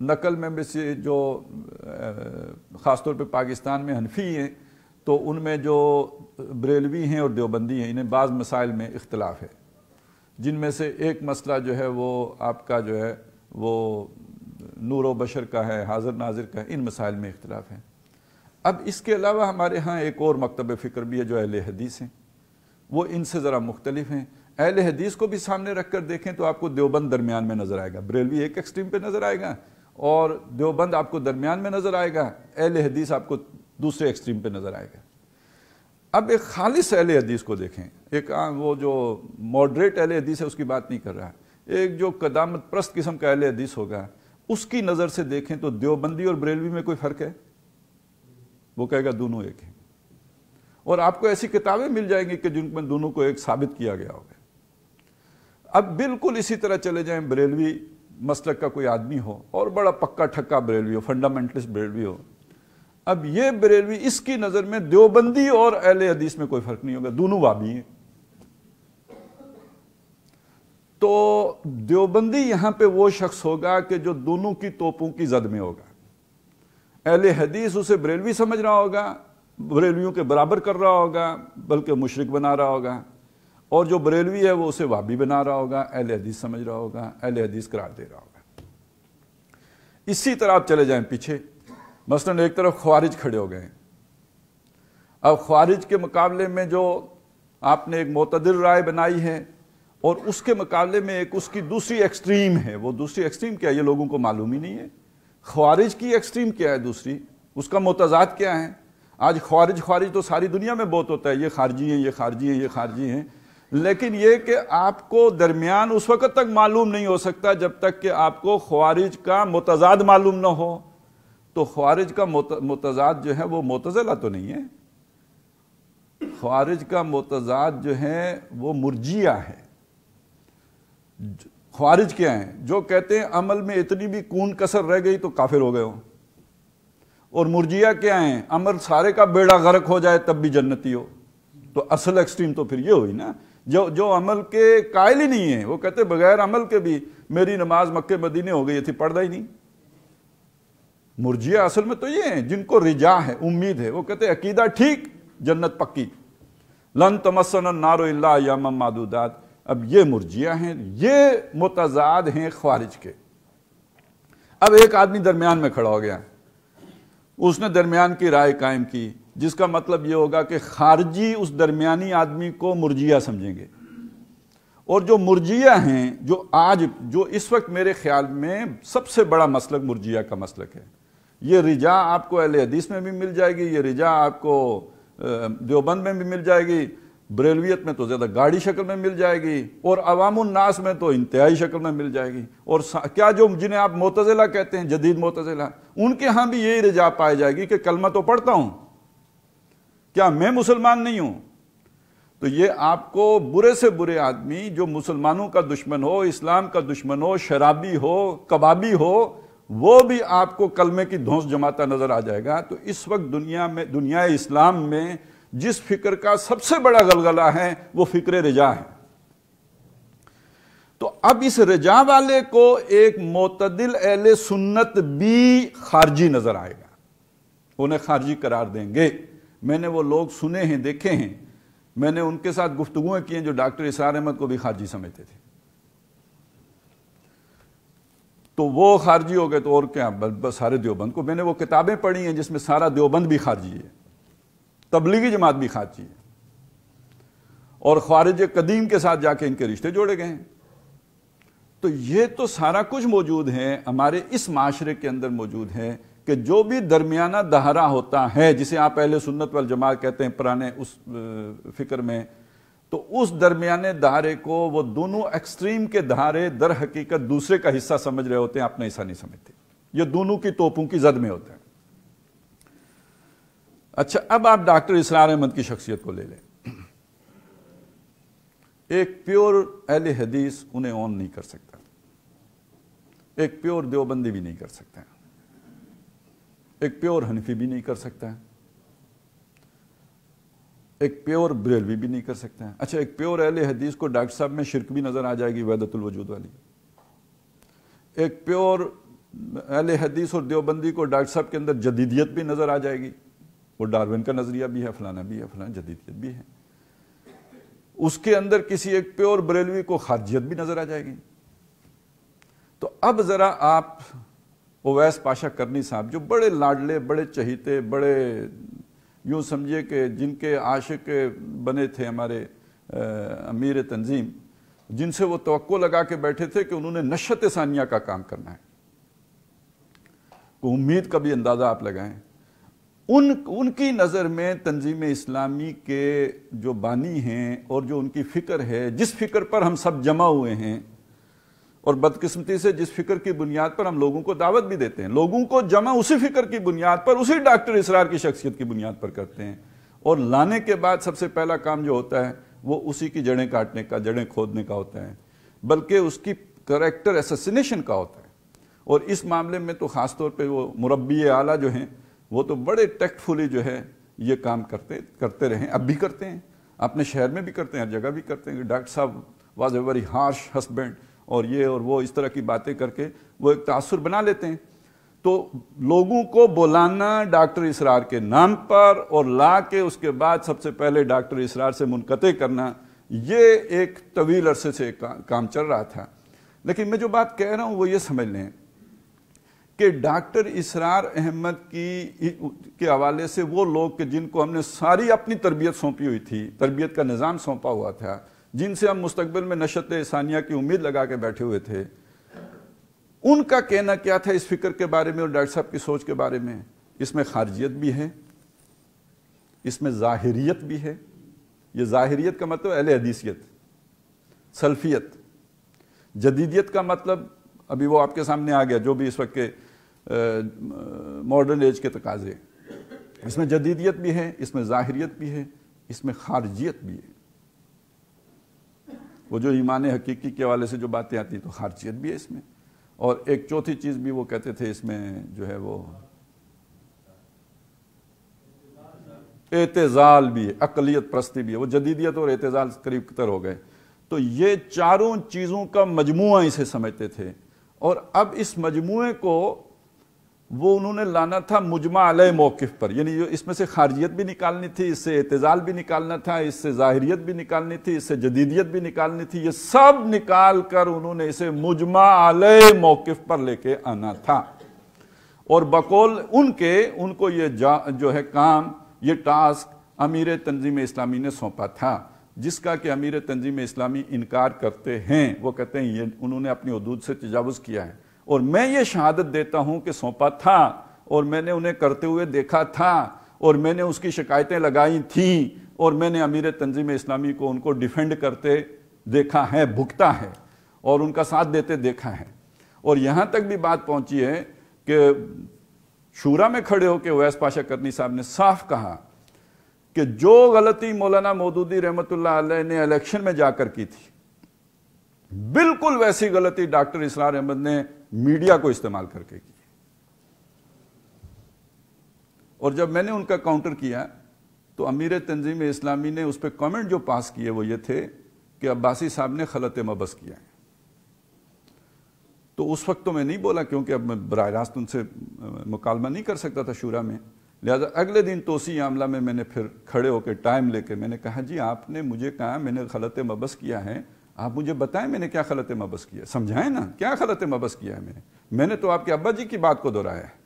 نقل میں سے جو خاص طور پہ پاکستان میں حنفی ہیں تو ان میں جو بریلوی ہیں اور دیوبندی ہیں انہیں بعض مسائل میں اختلاف ہے، جن میں سے ایک مسئلہ جو ہے وہ آپ کا جو ہے وہ نور و بشر کا ہے، حاضر ناظر کا ہے، ان مسائل میں اختلاف ہے۔ اب اس کے علاوہ ہمارے ہاں ایک اور مکتب فکر بھی ہے جو اہل حدیث ہیں، وہ ان سے ذرا مختلف ہیں۔ اہل حدیث کو بھی سامنے رکھ کر دیکھیں تو آپ کو دیوبند درمیان میں نظر آئے گا، بریلوی ایک ایکسٹریم پہ نظر آئے گا اور دیوبند آپ کو درمیان میں نظر آئے گا، اہل حدیث آپ کو دوسرے ایکسٹریم پہ نظر آئے گا۔ اب ایک خالص اہل حدیث کو دیکھیں، ایک وہ جو ماڈریٹ اہل حدیث ہے اس کی بات نہیں کر رہا، ایک جو قدامت پرست قسم کا اہل حدیث ہوگا اس کی نظر سے دیکھیں تو دیوبندی اور بریلوی میں کوئی فرق ہے؟ وہ کہے گا دونوں ایک ہیں، اور آپ کو ایسی کتابیں مل جائیں گی کہ جن میں دونوں کو ایک ثابت کیا گیا ہوگا۔ اب بالکل اسی طرح چلے جائیں، بریلوی مسلک کا کوئی آدمی ہو اور بڑا پکا ٹھکا بریلوی ہو، فنڈامنٹلسٹ بریلوی ہو، اب یہ بریلوی اس کی نظر میں دیوبندی اور اہل حدیث میں کوئی فرق نہیں ہوگا، دونوں وہابی ہیں۔ تو دیوبندی یہاں پہ وہ شخص ہوگا کہ جو دونوں کی توپوں کی زد میں ہوگا، اہل حدیث اسے بریلوی سمجھ رہا ہوگا، بریلویوں کے برابر کر رہا ہوگا، بلکہ مشرک بنا رہا ہوگا، اور جو بریلوی ہے وہ اسے وہابی بنا رہا ہوگا، اہل حدیث سمجھ رہا ہوگا، اہل حدیث قرار دے رہا ہوگا۔ اسی طرح آپ چلے جائیں پیچھے، مثلا ایک طرف خوارج کھڑے ہو گئے ہیں، اب خوارج کے مقابلے میں جو آپ نے ایک معتدل رائے بنائی ہے اور اس کے مقابلے میں ایک اس کی دوسری ایکسٹریم ہے، وہ دوسری ایکسٹریم کیا ہے یہ لوگوں کو معلوم ہی نہیں ہے۔ خوارج کی ایکسٹریم کیا ہے دوسری، اس کا متضاد کیا ہے؟ آج خوارج تو ساری دنیا میں بہت ہوتا ہے، یہ خارجی ہیں، یہ خارجی ہیں، یہ خارجی ہیں، لیکن یہ کہ آپ کو درمیان اس وقت تک معلوم نہیں ہو سکتا جب تک کہ آپ کو خوارج کا متضاد معلوم نہ ہو۔ تو خوارج کا متضاد جو ہے وہ معتزلہ تو نہیں ہے، خوارج کا متضاد جو ہے وہ مرجیہ ہے۔ خوارج کیا ہیں؟ جو کہتے ہیں عمل میں اتنی بھی کون کسر رہ گئی تو کافر ہو گئے ہو، اور مرجیہ کیا ہیں؟ عمل سارے کا بیڑا غرق ہو جائے تب بھی جنتی ہو۔ تو اصل ایکسٹریم تو پھر یہ ہوئی نا، جو عمل کے قائل ہی نہیں ہیں، وہ کہتے بغیر عمل کے بھی میری نماز مکے مدینے ہو گئی تھی، پڑھتا ہی نہیں۔ مرجیہ اصل میں تو یہ ہیں جن کو رجا ہے، امید ہے، وہ کہتے ہیں عقیدہ ٹھیک، جنت پکی، لن تمسنا النار الا ایاما معدودات۔ اب یہ مرجیہ ہیں، یہ متضاد ہیں خوارج کے۔ اب ایک آدمی درمیان میں کھڑا ہو گیا، اس نے درمیان کی رائے قائم کی، جس کا مطلب یہ ہوگا کہ خارجی اس درمیانی آدمی کو مرجیہ سمجھیں گے، اور جو مرجیہ ہیں، جو اس وقت میرے خیال میں سب سے بڑا مسلک مرجیہ کا مسلک ہے، یہ رجا آپ کو اہل حدیث میں بھی مل جائے گی، یہ رجا آپ کو دیوبند میں بھی مل جائے گی، بریلویت میں تو زیادہ گاڑی شکل میں مل جائے گی، اور عوام الناس میں تو انتہائی شکل میں مل جائے گی۔ اور کیا جو جنہیں آپ معتزلہ کہتے ہیں، جدید معتزلہ، ان کے ہاں بھی یہی رجا پائی جائے گی کہ کلمہ تو پڑھتا ہوں، کیا میں مسلمان نہیں ہوں؟ تو یہ آپ کو برے سے برے آدمی جو مسلمانوں کا دشمن ہو، اسلام کا دشمن ہو، شرابی ہو، کبابی ہو، وہ بھی آپ کو کلمے کی دھونس جماتا نظر آ جائے گا۔ تو اس وقت دنیا اسلام میں جس فکر کا سب سے بڑا غلغلہ ہے وہ فکر رجا ہے۔ تو اب اس رجا والے کو ایک معتدل اہل سنت بھی خارجی نظر آئے گا، انہیں خارجی قرار دیں گے۔ میں نے وہ لوگ سنے ہیں، دیکھے ہیں، میں نے ان کے ساتھ گفتگویں کی ہیں جو ڈاکٹر اسرار احمد کو بھی خارجی سمجھتے تھے۔ تو وہ خارجی ہو گئے تو اور کیا، بس سارے دیوبند کو، میں نے وہ کتابیں پڑھی ہیں جس میں سارا دیوبند بھی خارجی ہے، تبلیغی جماعت بھی خارجی ہے، اور خوارج قدیم کے ساتھ جا کے ان کے رشتے جوڑے گئے ہیں۔ تو یہ تو سارا کچھ موجود ہے ہمارے اس معاشرے کے اندر موجود ہے کہ جو بھی درمیانہ دہرہ ہوتا ہے، جسے آپ اہل سنت والجماعت کہتے ہیں پرانے اس فکر میں، تو اس درمیانے دھارے کو وہ دونوں ایکسٹریم کے دھارے در حقیقت دوسرے کا حصہ سمجھ رہے ہوتے ہیں، اپنا حصہ نہیں سمجھتے، یہ دونوں کی توپوں کی زد میں ہوتا ہے۔ اچھا، اب آپ ڈاکٹر اسرار احمد کی شخصیت کو لے لیں، ایک پیور اہل حدیث انہیں اون نہیں کر سکتا، ایک پیور دیوبندی بھی نہیں کر سکتا، ایک پیور حنفی بھی نہیں کر سکتا، ایک پیور بریلوی بھی نہیں کر سکتا ہے۔ اچھا، ایک پیور اہل حدیث کو ڈاکٹر صاحب میں شرک بھی نظر آ جائے گی، وحدت الوجود والی۔ ایک پیور اہل حدیث اور دیوبندی کو ڈاکٹر صاحب کے اندر جدیدیت بھی نظر آ جائے گی، وہ ڈاروین کا نظریہ بھی ہے، فلانا بھی ہے، فلانا جدیدیت بھی ہے۔ اس کے اندر کسی ایک پیور بریلوی کو خارجیت بھی نظر آ جائے گی۔ تو اب ذرا آپ اویس پاشا کرنی صاحب، جو بڑے لاڈلے، بڑے چہیتے، بڑے یوں سمجھیے کہ جن کے عاشق بنے تھے ہمارے امیر تنظیم، جن سے وہ توقع لگا کے بیٹھے تھے کہ انہوں نے نشت ثانیہ کا کام کرنا ہے، کو امید کا بھی اندازہ آپ لگائیں، ان کی نظر میں تنظیم اسلامی کے جو بانی ہیں اور جو ان کی فکر ہے، جس فکر پر ہم سب جمع ہوئے ہیں، اور بدقسمتی سے جس فکر کی بنیاد پر ہم لوگوں کو دعوت بھی دیتے ہیں، لوگوں کو جمع اسی فکر کی بنیاد پر، اسی ڈاکٹر اسرار کی شخصیت کی بنیاد پر کرتے ہیں، اور لانے کے بعد سب سے پہلا کام جو ہوتا ہے وہ اسی کی جڑیں کاٹنے کا، جڑیں کھودنے کا ہوتا ہے، بلکہ اس کی کریکٹر اسیسینیشن کا ہوتا ہے۔ اور اس معاملے میں تو خاص طور پہ وہ مربی اعلیٰ جو ہیں، وہ تو بڑے ٹیکٹ فلی جو ہے یہ کام کرتے رہے، اب بھی کرتے ہیں، اپنے شہر میں بھی کرتے ہیں، ہر جگہ بھی کرتے ہیں کہ ڈاکٹر صاحب was a very harsh husband, اور یہ اور وہ اس طرح کی باتیں کر کے وہ ایک تاثر بنا لیتے ہیں۔ تو لوگوں کو بلانا ڈاکٹر اسرار کے نام پر اور لا کے اس کے بعد سب سے پہلے ڈاکٹر اسرار سے منقطع کرنا، یہ ایک طویل عرصے سے کام چل رہا تھا۔ لیکن میں جو بات کہہ رہا ہوں وہ یہ سمجھ لیں کہ ڈاکٹر اسرار احمد کے حوالے سے وہ لوگ کہ جن کو ہم نے ساری اپنی تربیت سونپی ہوئی تھی، تربیت کا نظام سونپا ہوا تھا، جن سے ہم مستقبل میں نشت ثانیہ کی امید لگا کے بیٹھے ہوئے تھے، ان کا کہنا کیا تھا اس فکر کے بارے میں اور ڈاکٹر صاحب کی سوچ کے بارے میں؟ اس میں خارجیت بھی ہے، اس میں ظاہریت بھی ہے۔ یہ ظاہریت کا مطلب اہل حدیثیت، سلفیت۔ جدیدیت کا مطلب ابھی وہ آپ کے سامنے آ گیا، جو بھی اس وقت کے ماڈرن ایج کے تقاضے، اس میں جدیدیت بھی ہے، اس میں ظاہریت بھی ہے، اس میں خارجیت بھی ہے۔ وہ جو ایمان حقیقی کے حوالے سے جو باتیں آتی ہیں تو خارجیت بھی ہے اس میں، اور ایک چوتھی چیز بھی وہ کہتے تھے اس میں جو ہے وہ اعتزال بھی ہے، اقلیت پرستی بھی ہے۔ وہ جدیدیت اور اعتزال قریب تر ہو گئے۔ تو یہ چاروں چیزوں کا مجموعہ اسے سمجھتے تھے، اور اب اس مجموعے کو وہ انہوں نے لانا تھا مجمع علیہ موقف پر، یعنی اس میں سے خارجیت بھی نکالنی تھی، اس سے اعتزال بھی نکالنا تھا، اس سے ظاہریت بھی نکالنی تھی، اس سے جدیدیت بھی نکالنی تھی، یہ سب نکال کر انہوں نے اسے مجمع علیہ موقف پر لے کے آنا تھا۔ اور بقول ان کو یہ جو ہے کام، یہ ٹاسک امیر تنظیم اسلامی نے سونپا تھا، جس کا کہ امیر تنظیم اسلامی انکار کرتے ہیں۔ وہ کہتے ہیں یہ انہوں نے اپنی حدود سے تجاوز کیا ہے، اور میں یہ شہادت دیتا ہوں کہ سونپا تھا، اور میں نے انہیں کرتے ہوئے دیکھا تھا، اور میں نے اس کی شکایتیں لگائی تھیں، اور میں نے امیر تنظیم اسلامی کو ان کو ڈیفینڈ کرتے دیکھا ہے، بھگتا ہے، اور ان کا ساتھ دیتے دیکھا ہے۔ اور یہاں تک بھی بات پہنچی ہے کہ شورا میں کھڑے ہو کے اویس پاشا کرنی صاحب نے صاف کہا کہ جو غلطی مولانا مودودی رحمت اللہ علیہ نے الیکشن میں جا کر کی تھی، بالکل ویسی غلطی ڈاکٹر اسرار احمد نے میڈیا کو استعمال کر کے کی۔ اور جب میں نے ان کا کاؤنٹر کیا تو امیر تنظیم اسلامی نے اس پہ کامنٹ جو پاس کیے وہ یہ تھے کہ عباسی صاحب نے خلط مبس کیا ہے۔ تو اس وقت تو میں نہیں بولا، کیونکہ اب میں براہ راست ان سے مکالمہ نہیں کر سکتا تھا شورا میں، لہذا اگلے دن توسیع عاملہ میں نے پھر کھڑے ہو کے ٹائم لے کے میں نے کہا جی آپ نے مجھے کہا میں نے خلط مبس کیا ہے، آپ مجھے بتائیں میں نے کیا خلط مبس کیا، سمجھائیں نا کیا خلط مبس کیا ہے میں نے تو آپ کے ابا جی کی بات کو دہرایا ہے۔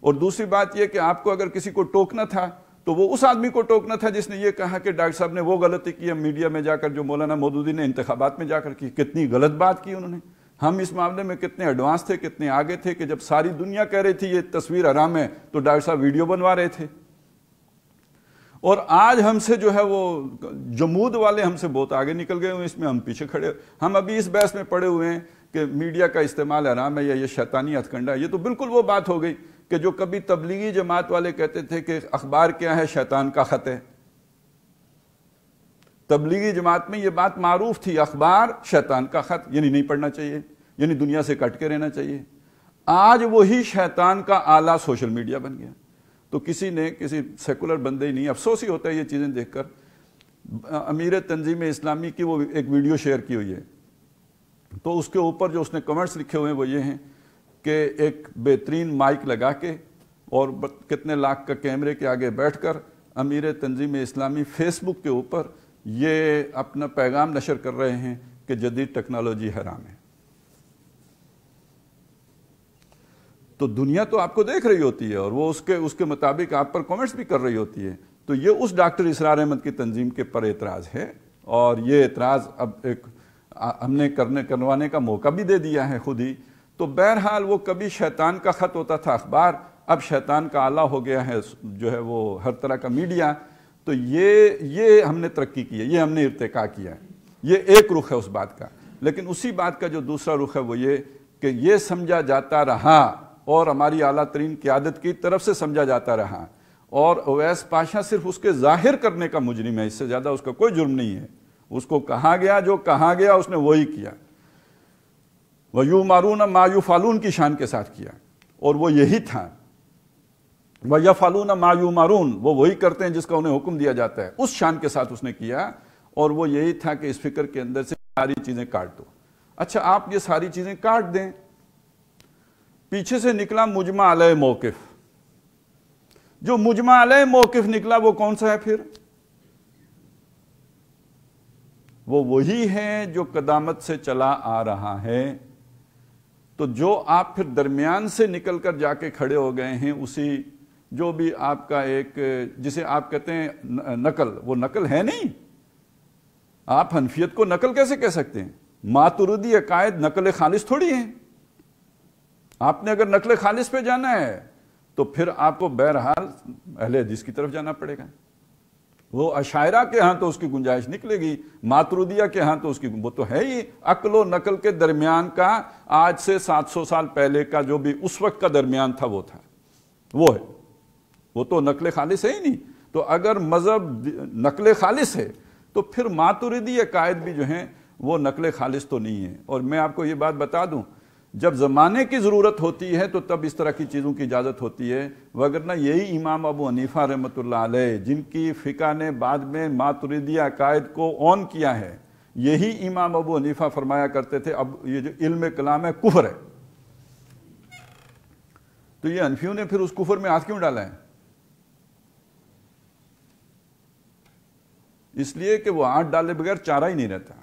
اور دوسری بات یہ کہ آپ کو اگر کسی کو ٹوکنا تھا تو وہ اس آدمی کو ٹوکنا تھا جس نے یہ کہا کہ ڈاکٹر صاحب نے وہ غلطی کی ہے میڈیا میں جا کر جو مولانا مودودی نے انتخابات میں جا کر کی۔ کتنی غلط بات کی انہوں نے، ہم اس معاملے میں کتنے ایڈوانس تھے، کتنے آگے تھے کہ جب ساری دنیا کہہ رہی تھی یہ تصویر حرام ہے تو ڈاکٹر صاحب ویڈیو بنوا رہے تھے۔ اور آج ہم سے جو ہے وہ جمود والے ہم سے بہت آگے نکل گئے ہوئے، اس میں ہم پیچھے کھڑے، ہم ابھی اس بحث میں پڑے ہوئے ہیں کہ میڈیا کا استعمال حرام ہے یا یہ شیطانی ہتھ کنڈا ہے۔ یہ تو بالکل وہ بات ہو گئی کہ جو کبھی تبلیغی جماعت والے کہتے تھے کہ اخبار کیا ہے، شیطان کا خط ہے۔ تبلیغی جماعت میں یہ بات معروف تھی، اخبار شیطان کا خط، یعنی نہیں پڑھنا چاہیے، یعنی دنیا سے کٹ کے رہنا چاہیے۔ آج وہی شیطان کا آلہ سوشل میڈیا بن گیا۔ تو کسی سیکولر بندے ہی نہیں، افسوس ہی ہوتا ہے یہ چیزیں دیکھ کر۔ امیر تنظیم اسلامی کی وہ ایک ویڈیو شیئر کی ہوئی ہے، تو اس کے اوپر جو اس نے کمنٹس لکھے ہوئے ہیں وہ یہ ہیں کہ ایک بہترین مائک لگا کے اور کتنے لاکھ کا کیمرے کے آگے بیٹھ کر امیر تنظیم اسلامی فیس بک کے اوپر یہ اپنا پیغام نشر کر رہے ہیں کہ جدید ٹیکنالوجی حرام ہے. تو دنیا تو آپ کو دیکھ رہی ہوتی ہے اور وہ اس کے مطابق آپ پر کامنٹس بھی کر رہی ہوتی ہے. تو یہ اس ڈاکٹر اسرار احمد کی تنظیم کے پر اعتراض ہے اور یہ اعتراض اب ایک ہم نے کروانے کا موقع بھی دے دیا ہے خود ہی. تو بہرحال وہ کبھی شیطان کا خط ہوتا تھا اخبار، اب شیطان کا آلہ ہو گیا ہے جو ہے وہ ہر طرح کا میڈیا. تو یہ ہم نے ترقی کی ہے، یہ ہم نے ارتقا کیا ہے. یہ ایک رخ ہے اس بات کا. لیکن اسی بات کا جو دوسرا رخ ہے وہ یہ کہ یہ سمجھا جاتا رہا اور ہماری اعلیٰ ترین قیادت کی طرف سے سمجھا جاتا رہا، اور اویس پاشا صرف اس کے ظاہر کرنے کا مجرم ہے، اس سے زیادہ اس کا کوئی جرم نہیں ہے. اس کو کہا گیا جو کہا گیا اس نے وہی کیا. وَيُؤْمَرُونَ مَا يُفْعَلُونَ کی شان کے ساتھ کیا اور وہ یہی تھا. وَيَفْعَلُونَ مَا يُؤْمَرُونَ وہ وہی کرتے ہیں جس کا انہیں حکم دیا جاتا ہے، اس شان کے ساتھ اس نے کیا. اور وہ یہی تھا کہ اس فکر کے اندر سے ساری چیزیں کاٹ دو. اچھا آپ یہ ساری چیزیں کاٹ دیں، پیچھے سے نکلا مجمع علیہ موقف. جو مجمع علیہ موقف نکلا وہ کون سا ہے پھر؟ وہ وہی ہے جو قدامت سے چلا آ رہا ہے. تو جو آپ پھر درمیان سے نکل کر جا کے کھڑے ہو گئے ہیں، اسی جو بھی آپ کا ایک جسے آپ کہتے ہیں نقل، وہ نقل ہے نہیں. آپ حنفیت کو نقل کیسے کہہ سکتے ہیں؟ ماتریدی عقائد نقل خالص تھوڑی ہیں. آپ نے اگر نقل خالص پہ جانا ہے تو پھر آپ کو بہرحال اہل حدیث کی طرف جانا پڑے گا. وہ اشاعرہ کے ہاں تو اس کی گنجائش نکلے گی، ماتریدیہ کے ہاں تو اس کی وہ تو ہے ہی عقل و نقل کے درمیان کا، آج سے 700 سال پہلے کا جو بھی اس وقت کا درمیان تھا وہ تھا، وہ ہے. وہ تو نقل خالص ہے ہی نہیں. تو اگر مذہب نقل خالص ہے تو پھر ماتریدی عقائد بھی جو ہیں وہ نقل خالص تو نہیں ہے. اور میں آپ کو یہ بات بتا دوں، جب زمانے کی ضرورت ہوتی ہے تو تب اس طرح کی چیزوں کی اجازت ہوتی ہے، وگرنہ یہی امام ابو حنیفہ رحمۃ اللہ علیہ جن کی فقہ نے بعد میں ماتریدی عقائد کو اون کیا ہے، یہی امام ابو حنیفہ فرمایا کرتے تھے اب یہ جو علم کلام ہے کفر ہے. تو یہ حنفیوں نے پھر اس کفر میں ہاتھ کیوں ڈالا ہے؟ اس لیے کہ وہ ہاتھ ڈالے بغیر چارہ ہی نہیں رہتا.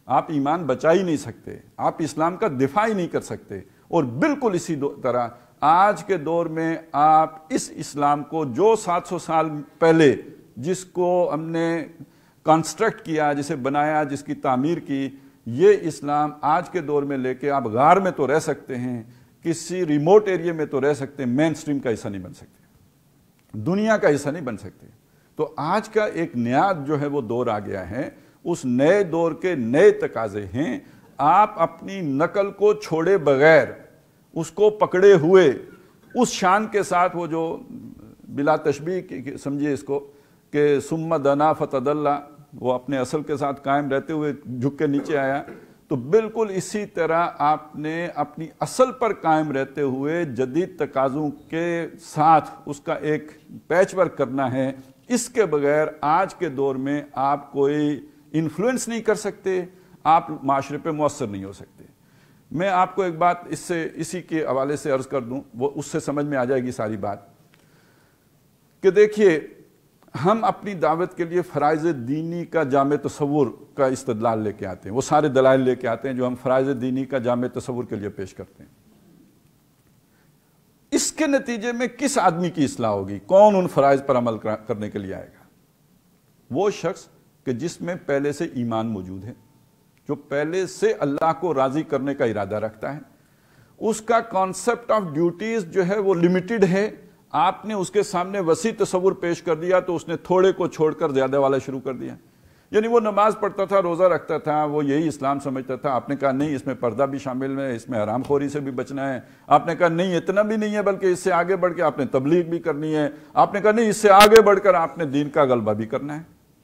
آپ ایمان بچا ہی نہیں سکتے، آپ اسلام کا دفاع ہی نہیں کر سکتے. اور بالکل اسی طرح آج کے دور میں آپ اس اسلام کو جو 700 سال پہلے جس کو ہم نے کنسٹرکٹ کیا، جسے بنایا، جس کی تعمیر کی، یہ اسلام آج کے دور میں لے کے آپ غار میں تو رہ سکتے ہیں، کسی ریموٹ ایریا میں تو رہ سکتے ہیں، مین سٹریم کا حصہ نہیں بن سکتے، دنیا کا حصہ نہیں بن سکتے. تو آج کا ایک نیا جو ہے وہ دور آ گیا ہے. اس نئے دور کے نئے تقاضے ہیں. آپ اپنی نقل کو چھوڑے بغیر، اس کو پکڑے ہوئے اس شان کے ساتھ، وہ جو بلا تشبیہ سمجھیے اس کو کہ ثم دنا فتدلی، وہ اپنے اصل کے ساتھ قائم رہتے ہوئے جھک کے نیچے آیا. تو بالکل اسی طرح آپ نے اپنی اصل پر قائم رہتے ہوئے جدید تقاضوں کے ساتھ اس کا ایک پیچ ورک کرنا ہے. اس کے بغیر آج کے دور میں آپ کوئی انفلوئنس نہیں کر سکتے، آپ معاشرے پہ مؤثر نہیں ہو سکتے. میں آپ کو ایک بات اسی کے حوالے سے عرض کر دوں، وہ اس سے سمجھ میں آ جائے گی ساری بات، کہ دیکھیے ہم اپنی دعوت کے لیے فرائض دینی کا جامع تصور کا استدلال لے کے آتے ہیں، وہ سارے دلائل لے کے آتے ہیں جو ہم فرائض دینی کا جامع تصور کے لیے پیش کرتے ہیں. اس کے نتیجے میں کس آدمی کی اصلاح ہوگی؟ کون ان فرائض پر عمل کرنے کے لیے آئے گا؟ وہ شخص کہ جس میں پہلے سے ایمان موجود ہے، جو پہلے سے اللہ کو راضی کرنے کا ارادہ رکھتا ہے. اس کا کانسیپٹ آف ڈیوٹیز جو ہے وہ لمیٹڈ ہے. آپ نے اس کے سامنے وسیع تصور پیش کر دیا تو اس نے تھوڑے کو چھوڑ کر زیادہ والا شروع کر دیا. یعنی وہ نماز پڑھتا تھا، روزہ رکھتا تھا، وہ یہی اسلام سمجھتا تھا. آپ نے کہا نہیں، اس میں پردہ بھی شامل ہے، اس میں حرام خوری سے بھی بچنا ہے. آپ نے کہا نہیں اتنا بھی نہیں ہے، بلکہ اس سے آگے بڑھ کے آپ نے تبلیغ بھی کرنی ہے. آپ نے کہا نہیں، اس سے آگے بڑھ کر آپ نے دین کا غلبہ بھی کرنا ہے.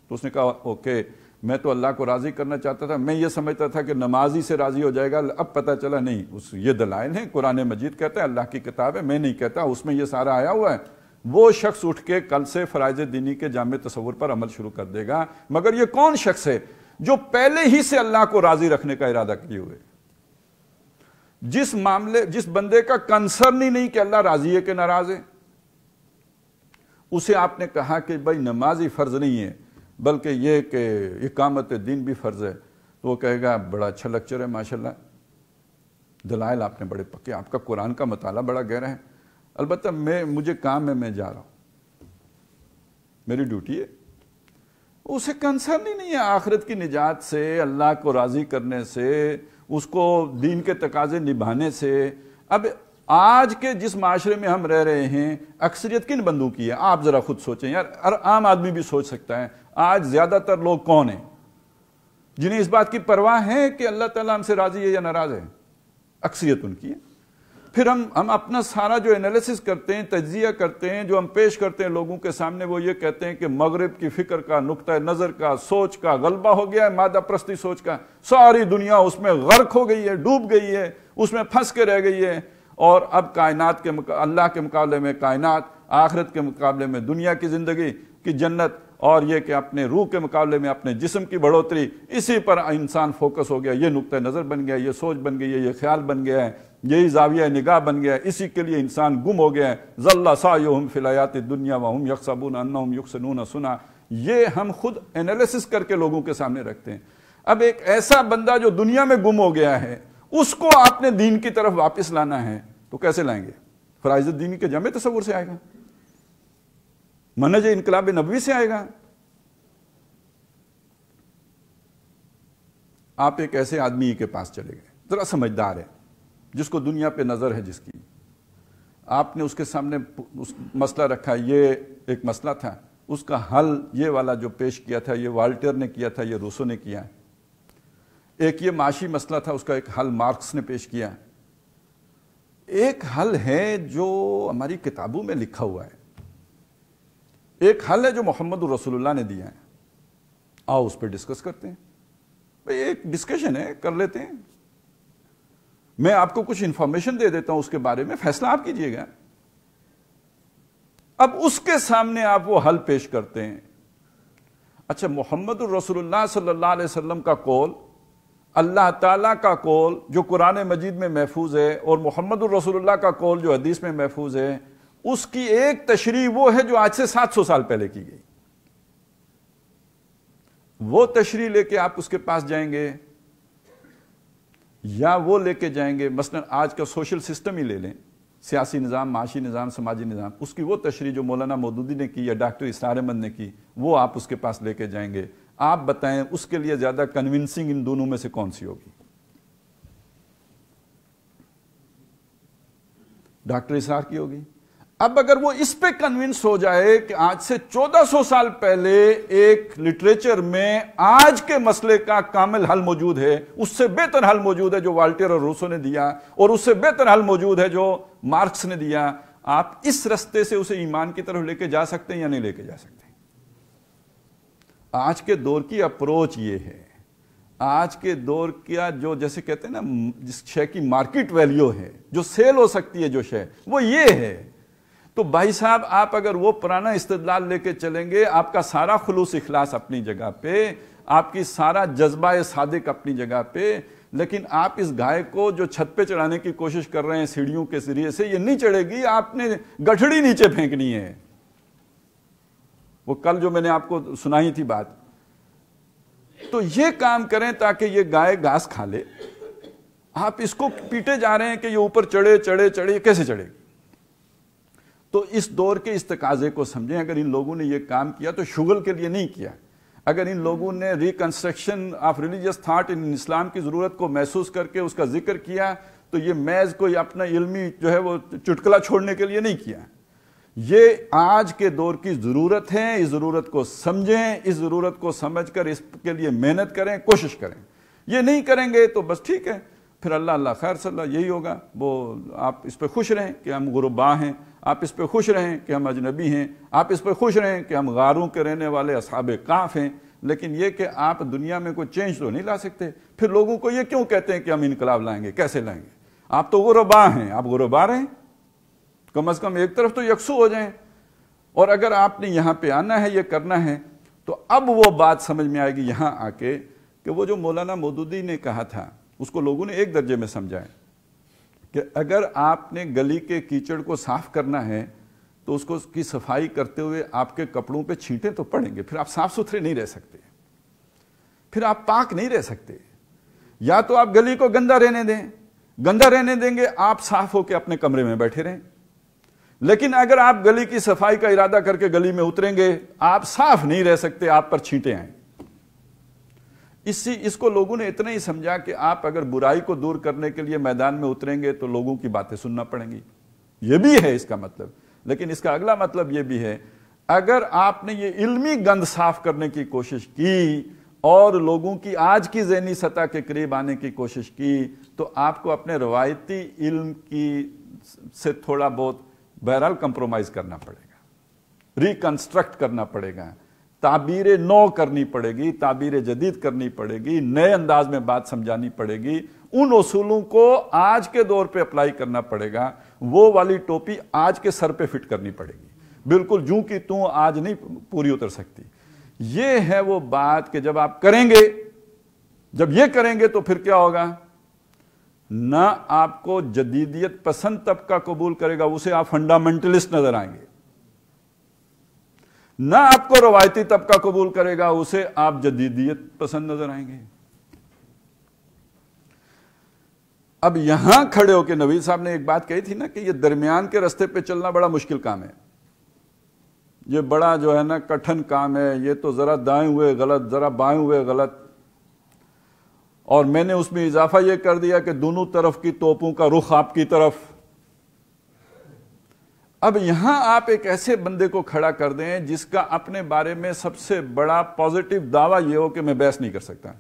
تو اس نے کہا اوکے، میں تو اللہ کو راضی کرنا چاہتا تھا، میں یہ سمجھتا تھا کہ نمازی سے راضی ہو جائے گا. اب پتہ چلا نہیں، یہ دلائل ہیں، قرآن مجید کہتا ہے، اللہ کی کتاب ہے، میں نہیں کہتا، اس میں یہ سارا آیا ہوا ہے. وہ شخص اٹھ کے کل سے فرائض دینی کے جامع تصور پر عمل شروع کر دے گا. مگر یہ کون شخص ہے جو پہلے ہی سے اللہ کو راضی رکھنے کا ارادہ کیے ہوئے؟ جس بندے کا کنسرن ہی نہیں کہ اللہ راضی ہے کہ ناراض ہے، اسے آپ نے کہا کہ بھائی نماز ہی فرض نہیں ہے بلکہ یہ کہ اقامت دین بھی فرض ہے، تو وہ کہے گا بڑا اچھا لیکچر ہے ماشاءاللہ، دلائل آپ نے بڑے پکے، آپ کا قرآن کا مطالعہ بڑا گہرا ہے، البتہ مجھے کام ہے، میں جا رہا ہوں، میری ڈیوٹی ہے۔ اسے کنسرن ہی نہیں ہے آخرت کی نجات سے، اللہ کو راضی کرنے سے، اس کو دین کے تقاضے نبھانے سے۔ اب آج کے جس معاشرے میں ہم رہ رہے ہیں اکثریت کن بندوں کی ہے؟ آپ ذرا خود سوچیں یار، عام آدمی بھی سوچ سکتا ہے، آج زیادہ تر لوگ کون ہیں جنہیں اس بات کی پرواہ ہے کہ اللہ تعالیٰ ہم سے راضی ہے یا ناراض ہے؟ اکثریت ان کی ہے۔ پھر ہم اپنا سارا جو انالیسس کرتے ہیں، تجزیہ کرتے ہیں، جو ہم پیش کرتے ہیں لوگوں کے سامنے، وہ یہ کہتے ہیں کہ مغرب کی فکر کا، نقطہ نظر کا، سوچ کا غلبہ ہو گیا ہے، مادہ پرستی سوچ کا، ساری دنیا اس میں غرق ہو گئی ہے، ڈوب گئی ہے، اس میں پھنس کے رہ گئی ہے، اور اب کائنات کے اللہ کے مقابلے میں کائنات، آخرت کے مقابلے میں دنیا کی زندگی کی جنت، اور یہ کہ اپنے روح کے مقابلے میں اپنے جسم کی بڑھوتری، اسی پر انسان فوکس ہو گیا، یہ نقطہ نظر بن گیا، یہ سوچ بن گئی ہے، یہ خیال بن گیا ہے، یہی زاویہ نگاہ بن گیا ہے، اسی کے لیے انسان گم ہو گیا ہے۔ ظل سعیہم فی الحیاۃ الدنیا وہم یحسبون انہم یحسنون صنعا، یہ ہم خود انالیسس کر کے لوگوں کے سامنے رکھتے ہیں۔ اب ایک ایسا بندہ جو دنیا میں گم ہو گیا ہے، اس کو آپ نے دین کی طرف واپس لانا ہے تو کیسے لائیں گے؟ فرائض الدین کے جمع تصور سے آئے گا، منہج انقلاب نبوی سے آئے گا۔ آپ ایک ایسے آدمی کے پاس چلے گئے، ذرا سمجھدار ہے، جس کو دنیا پہ نظر ہے، جس کی آپ نے اس کے سامنے مسئلہ رکھا، یہ ایک مسئلہ تھا، اس کا حل یہ والا جو پیش کیا تھا، یہ والٹر نے کیا تھا، یہ روسو نے کیا، ایک یہ معاشی مسئلہ تھا، اس کا ایک حل مارکس نے پیش کیا، ایک حل ہے جو ہماری کتابوں میں لکھا ہوا ہے، ایک حل ہے جو محمد رسول اللہ نے دیا ہے۔ آؤ اس پہ ڈسکس کرتے ہیں، ایک ڈسکشن ہے، کر لیتے ہیں، میں آپ کو کچھ انفارمیشن دے دیتا ہوں اس کے بارے میں، فیصلہ آپ کیجئے گا۔ اب اس کے سامنے آپ وہ حل پیش کرتے ہیں۔ اچھا، محمد الرسول اللہ صلی اللہ علیہ وسلم کا قول، اللہ تعالیٰ کا قول جو قرآن مجید میں محفوظ ہے، اور محمد الرسول اللہ کا قول جو حدیث میں محفوظ ہے، اس کی ایک تشریح وہ ہے جو آج سے 700 سال پہلے کی گئی۔ وہ تشریح لے کے آپ اس کے پاس جائیں گے، یا وہ لے کے جائیں گے، مثلا آج کا سوشل سسٹم ہی لے لیں، سیاسی نظام، معاشی نظام، سماجی نظام، اس کی وہ تشریح جو مولانا مودودی نے کی یا ڈاکٹر اسرار احمد نے کی، وہ آپ اس کے پاس لے کے جائیں گے۔ آپ بتائیں اس کے لیے زیادہ کنونسنگ ان دونوں میں سے کون سی ہوگی؟ ڈاکٹر اسرار کی ہوگی۔ اب اگر وہ اس پہ کنونس ہو جائے کہ آج سے 1400 سال پہلے ایک لٹریچر میں آج کے مسئلے کا کامل حل موجود ہے، اس سے بہتر حل موجود ہے جو والٹر اور روسو نے دیا، اور اس سے بہتر حل موجود ہے جو مارکس نے دیا، آپ اس رستے سے اسے ایمان کی طرف لے کے جا سکتے ہیں یا نہیں لے کے جا سکتے؟ آج کے دور کی اپروچ یہ ہے، آج کے دور کا جو جیسے کہتے ہیں نا، جس شے کی مارکیٹ ویلیو ہے، جو سیل ہو سکتی ہے جو شے، وہ یہ ہے۔ تو بھائی صاحب، آپ اگر وہ پرانا استدلال لے کے چلیں گے، آپ کا سارا خلوص اخلاص اپنی جگہ پہ، آپ کی سارا جذبہ صادق اپنی جگہ پہ، لیکن آپ اس گائے کو جو چھت پہ چڑھانے کی کوشش کر رہے ہیں سیڑھیوں کے ذریعے سے، یہ نہیں چڑھے گی، آپ نے گٹھڑی نیچے پھینکنی ہے۔ وہ کل جو میں نے آپ کو سنائی تھی بات، تو یہ کام کریں تاکہ یہ گائے گھاس کھا لے۔ آپ اس کو پیٹے جا رہے ہیں کہ یہ اوپر چڑھے چڑھے چڑھے، یہ کیسے چڑھے گی؟ تو اس دور کے اس تقاضے کو سمجھیں۔ اگر ان لوگوں نے یہ کام کیا تو شغل کے لیے نہیں کیا، اگر ان لوگوں نے reconstruction of religious thought in Islam کی ضرورت کو محسوس کر کے اس کا ذکر کیا، تو یہ محض کوئی اپنا علمی جو ہے وہ چٹکلا چھوڑنے کے لیے نہیں کیا، یہ آج کے دور کی ضرورت ہے۔ اس ضرورت کو سمجھیں، اس ضرورت کو سمجھ کر اس کے لیے محنت کریں، کوشش کریں۔ یہ نہیں کریں گے تو بس ٹھیک ہے، پھر اللہ خیر صلی اللہ، یہی ہوگا۔ وہ آپ اس پہ خوش رہیں کہ ہم غربا ہیں، آپ اس پہ خوش رہیں کہ ہم اجنبی ہیں، آپ اس پہ خوش رہیں کہ ہم غاروں کے رہنے والے اصحاب کہف ہیں، لیکن یہ کہ آپ دنیا میں کوئی چینج تو نہیں لا سکتے۔ پھر لوگوں کو یہ کیوں کہتے ہیں کہ ہم انقلاب لائیں گے؟ کیسے لائیں گے؟ آپ تو غربا ہیں، آپ غربا رہیں، کم از کم ایک طرف تو یکسو ہو جائیں۔ اور اگر آپ نے یہاں پہ آنا ہے، یہ کرنا ہے، تو اب وہ بات سمجھ میں آئے گی یہاں آ کے کہ وہ جو مولانا مودودی نے کہا تھا، اس کو لوگوں نے ایک درجے میں سمجھا ہے، کہ اگر آپ نے گلی کے کیچڑ کو صاف کرنا ہے تو اس کو کی صفائی کرتے ہوئے آپ کے کپڑوں پہ چھینٹیں تو پڑیں گے، پھر آپ صاف ستھرے نہیں رہ سکتے، پھر آپ پاک نہیں رہ سکتے۔ یا تو آپ گلی کو گندہ رہنے دیں، گندہ رہنے دیں گے آپ صاف ہو کے اپنے کمرے میں بیٹھے رہیں، لیکن اگر آپ گلی کی صفائی کا ارادہ کر کے گلی میں اتریں گے آپ صاف نہیں رہ سکتے، آپ پر چھینٹیں آئیں۔ اس کو لوگوں نے اتنا ہی سمجھا کہ آپ اگر برائی کو دور کرنے کے لیے میدان میں اتریں گے تو لوگوں کی باتیں سننا پڑیں گی، یہ بھی ہے اس کا مطلب۔ لیکن اس کا اگلا مطلب یہ بھی ہے، اگر آپ نے یہ علمی گند صاف کرنے کی کوشش کی اور لوگوں کی آج کی ذہنی سطح کے قریب آنے کی کوشش کی تو آپ کو اپنے روایتی علم کی سے تھوڑا بہت بہرحال کمپرومائز کرنا پڑے گا، ریکنسٹرکٹ کرنا پڑے گا، تعبیر نو کرنی پڑے گی، تعبیر جدید کرنی پڑے گی، نئے انداز میں بات سمجھانی پڑے گی، ان اصولوں کو آج کے دور پہ اپلائی کرنا پڑے گا، وہ والی ٹوپی آج کے سر پہ فٹ کرنی پڑے گی، بالکل جوں کی توں آج نہیں پوری اتر سکتی۔ یہ ہے وہ بات کہ جب آپ کریں گے، جب یہ کریں گے تو پھر کیا ہوگا؟ نہ آپ کو جدیدیت پسند طبقہ قبول کرے گا، اسے آپ فنڈامنٹلسٹ نظر آئیں گے، نہ آپ کو روایتی طبقہ قبول کرے گا، اسے آپ جدیدیت پسند نظر آئیں گے۔ اب یہاں کھڑے ہو کے نوید صاحب نے ایک بات کہی تھی نا کہ یہ درمیان کے رستے پہ چلنا بڑا مشکل کام ہے، یہ بڑا جو ہے نا کٹھن کام ہے، یہ تو ذرا دائیں ہوئے غلط، ذرا بائیں ہوئے غلط، اور میں نے اس میں اضافہ یہ کر دیا کہ دونوں طرف کی توپوں کا رخ آپ کی طرف۔ اب یہاں آپ ایک ایسے بندے کو کھڑا کر دیں جس کا اپنے بارے میں سب سے بڑا پازیٹو دعویٰ یہ ہو کہ میں بحث نہیں کر سکتا،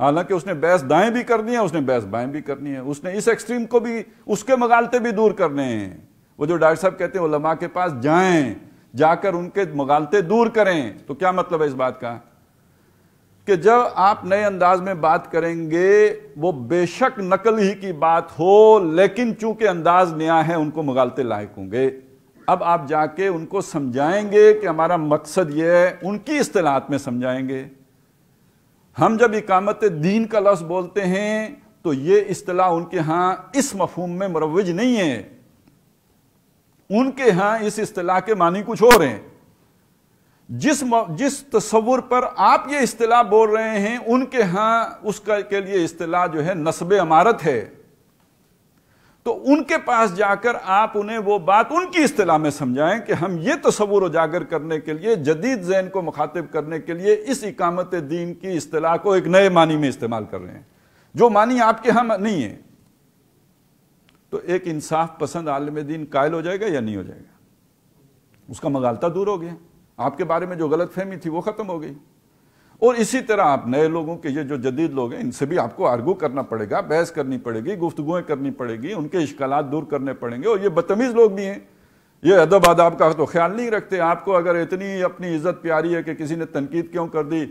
حالانکہ اس نے بحث دائیں بھی کرنی ہے، اس نے بحث بائیں بھی کرنی ہے، اس نے اس ایکسٹریم کو بھی، اس کے مغالطے بھی دور کرنے ہیں۔ وہ جو ڈاکٹر صاحب کہتے ہیں علماء کے پاس جائیں، جا کر ان کے مغالطے دور کریں، تو کیا مطلب ہے اس بات کا؟ کہ جب آپ نئے انداز میں بات کریں گے وہ بے شک نقل ہی کی بات ہو، لیکن چونکہ انداز نیا ہے ان کو مغالطے لاحق ہوں گے۔ اب آپ جا کے ان کو سمجھائیں گے کہ ہمارا مقصد یہ ہے، ان کی اصطلاحات میں سمجھائیں گے۔ ہم جب اقامت دین کا لفظ بولتے ہیں تو یہ اصطلاح ان کے ہاں اس مفہوم میں مروج نہیں ہے، ان کے ہاں اس اصطلاح کے معنی کچھ اور ہیں۔ جس تصور پر آپ یہ اصطلاح بول رہے ہیں ان کے ہاں اس کے لیے اصطلاح جو ہے نسب امارت ہے، تو ان کے پاس جا کر آپ انہیں وہ بات ان کی اصطلاح میں سمجھائیں کہ ہم یہ تصور اجاگر کرنے کے لیے، جدید ذہن کو مخاطب کرنے کے لیے اس اقامت دین کی اصطلاح کو ایک نئے معنی میں استعمال کر رہے ہیں جو معنی آپ کے ہاں نہیں ہے۔ تو ایک انصاف پسند عالم دین قائل ہو جائے گا یا نہیں ہو جائے گا؟ اس کا مغالطہ دور ہو گیا، آپ کے بارے میں جو غلط فہمی تھی وہ ختم ہو گئی۔ اور اسی طرح آپ نئے لوگوں کے، یہ جو جدید لوگ ہیں ان سے بھی آپ کو آرگو کرنا پڑے گا، بحث کرنی پڑے گی، گفتگویں کرنی پڑے گی، ان کے اشکالات دور کرنے پڑیں گے۔ اور یہ بدتمیز لوگ بھی ہیں، یہ ادب آداب کا تو خیال نہیں رکھتے۔ آپ کو اگر اتنی اپنی عزت پیاری ہے کہ کسی نے تنقید کیوں کر دی،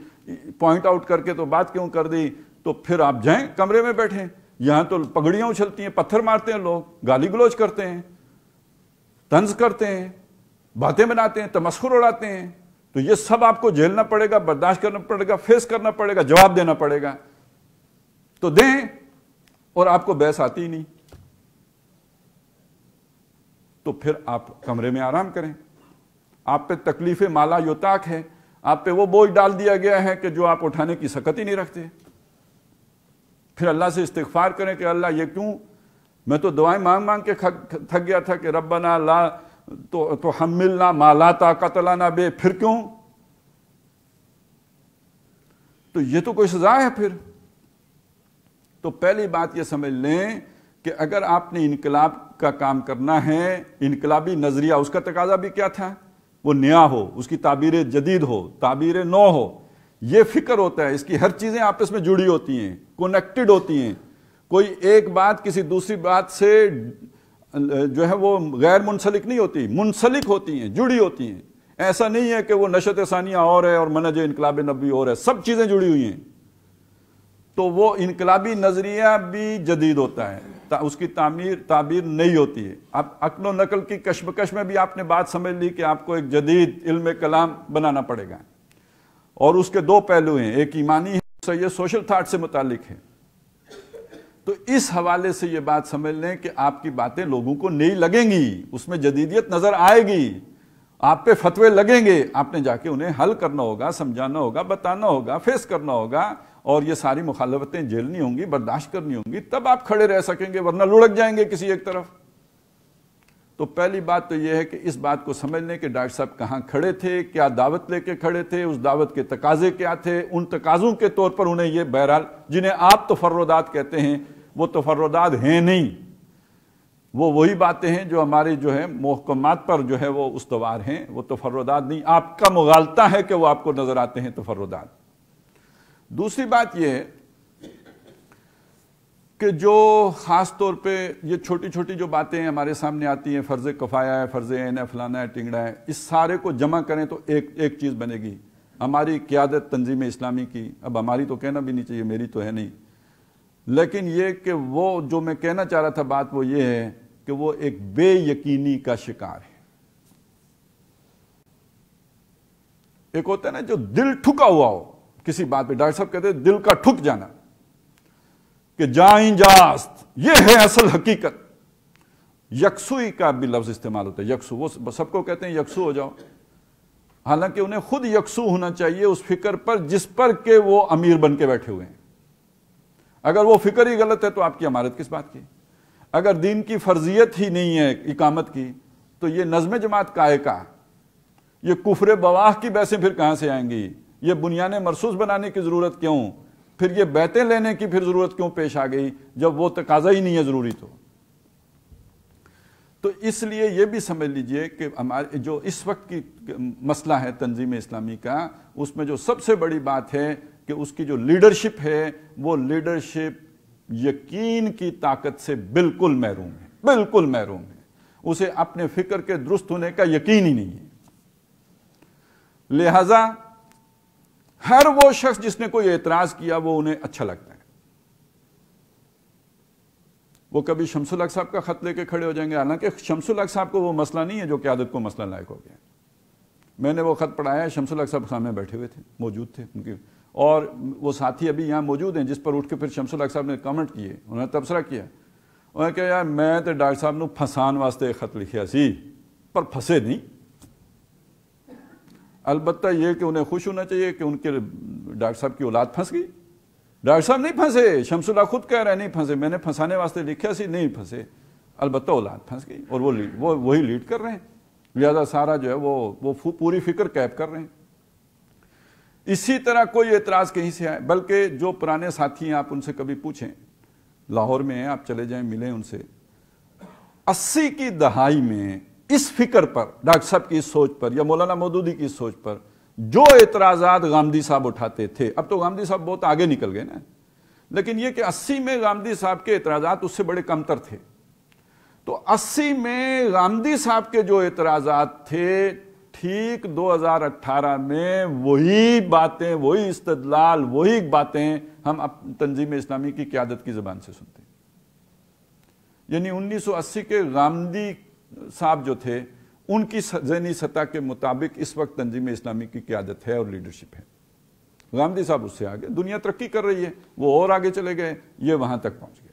پوائنٹ آؤٹ کر کے تو بات کیوں کر دی، تو پھر آپ جائیں کمرے میں بیٹھیں۔ یہاں تو پگڑیاں اچھلتی ہیں، پتھر مارتے ہیں لوگ، گالی گلوچ کرتے ہیں، طنز کرتے ہیں، باتیں بناتے ہیں، تمسخر اڑاتے ہیں، تو یہ سب آپ کو جھیلنا پڑے گا، برداشت کرنا پڑے گا، فیس کرنا پڑے گا، جواب دینا پڑے گا۔ تو دیں، اور آپ کو بحث آتی ہی نہیں تو پھر آپ کمرے میں آرام کریں۔ آپ پہ تکلیف مالا یوتاک ہے، آپ پہ وہ بوجھ ڈال دیا گیا ہے کہ جو آپ اٹھانے کی سکت ہی نہیں رکھتے۔ پھر اللہ سے استغفار کریں کہ اللہ یہ کیوں، میں تو دعائیں مانگ مانگ کے تھک گیا تھا کہ ربنا لا تو حملنا ما لا طاقت لنا بے، پھر کیوں؟ تو یہ تو کوئی سزا ہے پھر۔ تو پہلی بات یہ سمجھ لیں کہ اگر آپ نے انقلاب کا کام کرنا ہے، انقلابی نظریہ، اس کا تقاضا بھی کیا تھا؟ وہ نیا ہو، اس کی تعبیر جدید ہو، تعبیر نو ہو، یہ فکر ہوتا ہے، اس کی ہر چیزیں آپس میں جڑی ہوتی ہیں، کنیکٹڈ ہوتی ہیں، کوئی ایک بات کسی دوسری بات سے جو ہے وہ غیر منسلک نہیں ہوتی، منسلک ہوتی ہیں، جڑی ہوتی ہیں۔ ایسا نہیں ہے کہ وہ نشت ثانیہ اور ہے اور منہج انقلاب نبوی اور ہے، سب چیزیں جڑی ہوئی ہیں۔ تو وہ انقلابی نظریہ بھی جدید ہوتا ہے، اس کی تعبیر نئی ہوتی ہے۔ اب عقل و نقل کی کشمکش میں بھی آپ نے بات سمجھ لی کہ آپ کو ایک جدید علم کلام بنانا پڑے گا، اور اس کے دو پہلو ہیں، ایک ایمانی ہے، یہ سوشل تھاٹ سے متعلق ہے۔ تو تو اس حوالے سے یہ بات سمجھ لیں کہ آپ کی باتیں لوگوں کو نئی لگیں گی، اس میں جدیدیت نظر آئے گی، آپ پہ فتوے لگیں گے، آپ نے جا کے انہیں حل کرنا ہوگا، سمجھانا ہوگا، بتانا ہوگا، فیس کرنا ہوگا، اور یہ ساری مخالفتیں جھیلنی ہوں گی، برداشت کرنی ہوں گی، تب آپ کھڑے رہ سکیں گے، ورنہ لڑک جائیں گے کسی ایک طرف۔ تو پہلی بات تو یہ ہے کہ اس بات کو سمجھ لیں کہ ڈاکٹر صاحب کہاں کھڑے تھے، کیا دعوت لے کے کھڑے تھے، اس دعوت کے تقاضے کیا تھے، ان تقاضوں کے طور پر انہیں یہ بہرحال جنہیں آپ تفردات کہتے ہیں وہ تفردات ہیں نہیں، وہ وہی باتیں ہیں جو ہماری جو ہے محکمات پر جو ہے وہ استوار ہیں، وہ تفردات نہیں، آپ کا مغالطہ ہے کہ وہ آپ کو نظر آتے ہیں تفردات۔ دوسری بات یہ ہے کہ جو خاص طور پہ یہ چھوٹی چھوٹی جو باتیں ہمارے سامنے آتی ہیں، فرض کفایہ ہے، فرض عین ہے، فلانا ہے، ٹنگڑا ہے، اس سارے کو جمع کریں تو ایک چیز بنے گی، ہماری قیادت تنظیم اسلامی کی۔ اب ہماری تو کہنا بھی نہیں چاہیے، میری تو ہے نہیں، لیکن یہ کہ وہ جو میں کہنا چاہ رہا تھا بات وہ یہ ہے کہ وہ ایک بے یقینی کا شکار ہے۔ ایک ہوتا ہے نا جو دل ٹھکا ہوا ہو کسی بات پہ، ڈاکٹر صاحب کہتے ہیں دل کا ٹھک جانا، کہ جائیں جاست یہ ہے اصل حقیقت۔ یکسوئی کا بھی لفظ استعمال ہوتا ہے، یکسو، وہ سب کو کہتے ہیں یکسو ہو جاؤ، حالانکہ انہیں خود یکسو ہونا چاہیے اس فکر پر جس پر کہ وہ امیر بن کے بیٹھے ہوئے ہیں۔ اگر وہ فکر ہی غلط ہے تو آپ کی امارت کس بات کی؟ اگر دین کی فرضیت ہی نہیں ہے اقامت کی تو یہ نظم جماعت کائے کا، یہ کفر بواہ کی بحثیں پھر کہاں سے آئیں گی؟ یہ بنیانیں مرصوص بنانے کی ضرورت کیوں؟ پھر یہ بیعتیں لینے کی پھر ضرورت کیوں پیش آ گئی جب وہ تقاضا ہی نہیں ہے ضروری؟ تو اس لیے یہ بھی سمجھ لیجئے کہ ہمارے جو اس وقت کی مسئلہ ہے تنظیم اسلامی کا، اس میں جو سب سے بڑی بات ہے کہ اس کی جو لیڈرشپ ہے وہ لیڈرشپ یقین کی طاقت سے بالکل محروم ہے، بالکل محروم ہے، اسے اپنے فکر کے درست ہونے کا یقین ہی نہیں ہے۔ لہذا ہر وہ شخص جس نے کوئی اعتراض کیا وہ انہیں اچھا لگتا ہے، وہ کبھی شمس الحق صاحب کا خط لے کے کھڑے ہو جائیں گے، حالانکہ شمس الحق صاحب کو وہ مسئلہ نہیں ہے جو قیادت کو مسئلہ لائق ہو گیا۔ میں نے وہ خط پڑھایا، شمس الحق صاحب سامنے بیٹھے ہوئے تھے، موجود تھے ان کے، اور وہ ساتھی ابھی یہاں موجود ہیں جس پر اٹھ کے پھر شمس الحق صاحب نے کمنٹ کیے، انہوں نے تبصرہ کیا، انہوں نے کہا یار میں تو ڈاکٹر صاحب نو پھسان واسطے ایک خط لکھیا سی پر پھسے نہیں۔ البتہ یہ کہ انہیں خوش ہونا چاہیے کہ ان کے ڈاکٹر صاحب کی اولاد پھنس گئی۔ ڈاکٹر صاحب نہیں پھنسے، شمس اللہ خود کہہ رہے ہیں نہیں پھنسے، میں نے پھنسانے واسطے لکھا سی، نہیں پھنسے، البتہ اولاد پھنس گئی، اور وہ وہی لیڈ کر رہے ہیں، لہذا سارا جو ہے وہ پوری فکر کیپ کر رہے ہیں۔ اسی طرح کوئی اعتراض کہیں سے آئے، بلکہ جو پرانے ساتھی ہیں آپ ان سے کبھی پوچھیں، لاہور میں ہیں، آپ چلے جائیں ملیں ان سے، 80 کی دہائی میں اس فکر پر، ڈاکٹر صاحب کی اس سوچ پر یا مولانا مودودی کی اس سوچ پر جو اعتراضات غامدی صاحب اٹھاتے تھے، اب تو غامدی صاحب بہت آگے نکل گئے نا، لیکن یہ کہ 80 میں غامدی صاحب کے اعتراضات اس سے بڑے کم تر تھے، تو 80 میں غامدی صاحب کے جو اعتراضات تھے، ٹھیک 2018 میں وہی باتیں، وہی استدلال، وہی باتیں ہم تنظیم اسلامی کی قیادت کی زبان سے سنتے ہیں۔ یعنی 1980 کے غامدی صاحب جو تھے ان کی ذہنی سطح کے مطابق اس وقت تنظیم اسلامی کی قیادت ہے اور لیڈرشپ ہے۔ غامدی صاحب اس سے آگے، دنیا ترقی کر رہی ہے، وہ اور آگے چلے گئے، یہ وہاں تک پہنچ گئے۔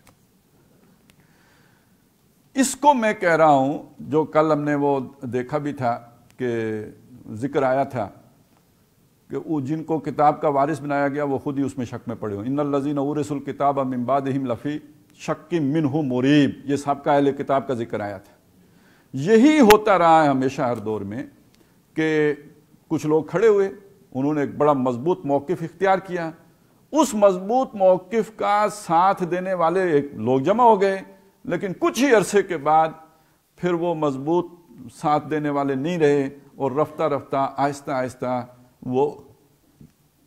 اس کو میں کہہ رہا ہوں، جو کل ہم نے وہ دیکھا بھی تھا کہ ذکر آیا تھا کہ وہ جن کو کتاب کا وارث بنایا گیا وہ خود ہی اس میں شک میں پڑے ہو، ان الذین اورثوا الکتاب من بعدہم لفی شک منہ مریب، یہ سابقہ اہل کتاب کا ذکر آیا تھا۔ یہی ہوتا رہا ہے ہمیشہ ہر دور میں کہ کچھ لوگ کھڑے ہوئے، انہوں نے ایک بڑا مضبوط موقف اختیار کیا، اس مضبوط موقف کا ساتھ دینے والے ایک لوگ جمع ہو گئے، لیکن کچھ ہی عرصے کے بعد پھر وہ مضبوط ساتھ دینے والے نہیں رہے، اور رفتہ رفتہ آہستہ آہستہ وہ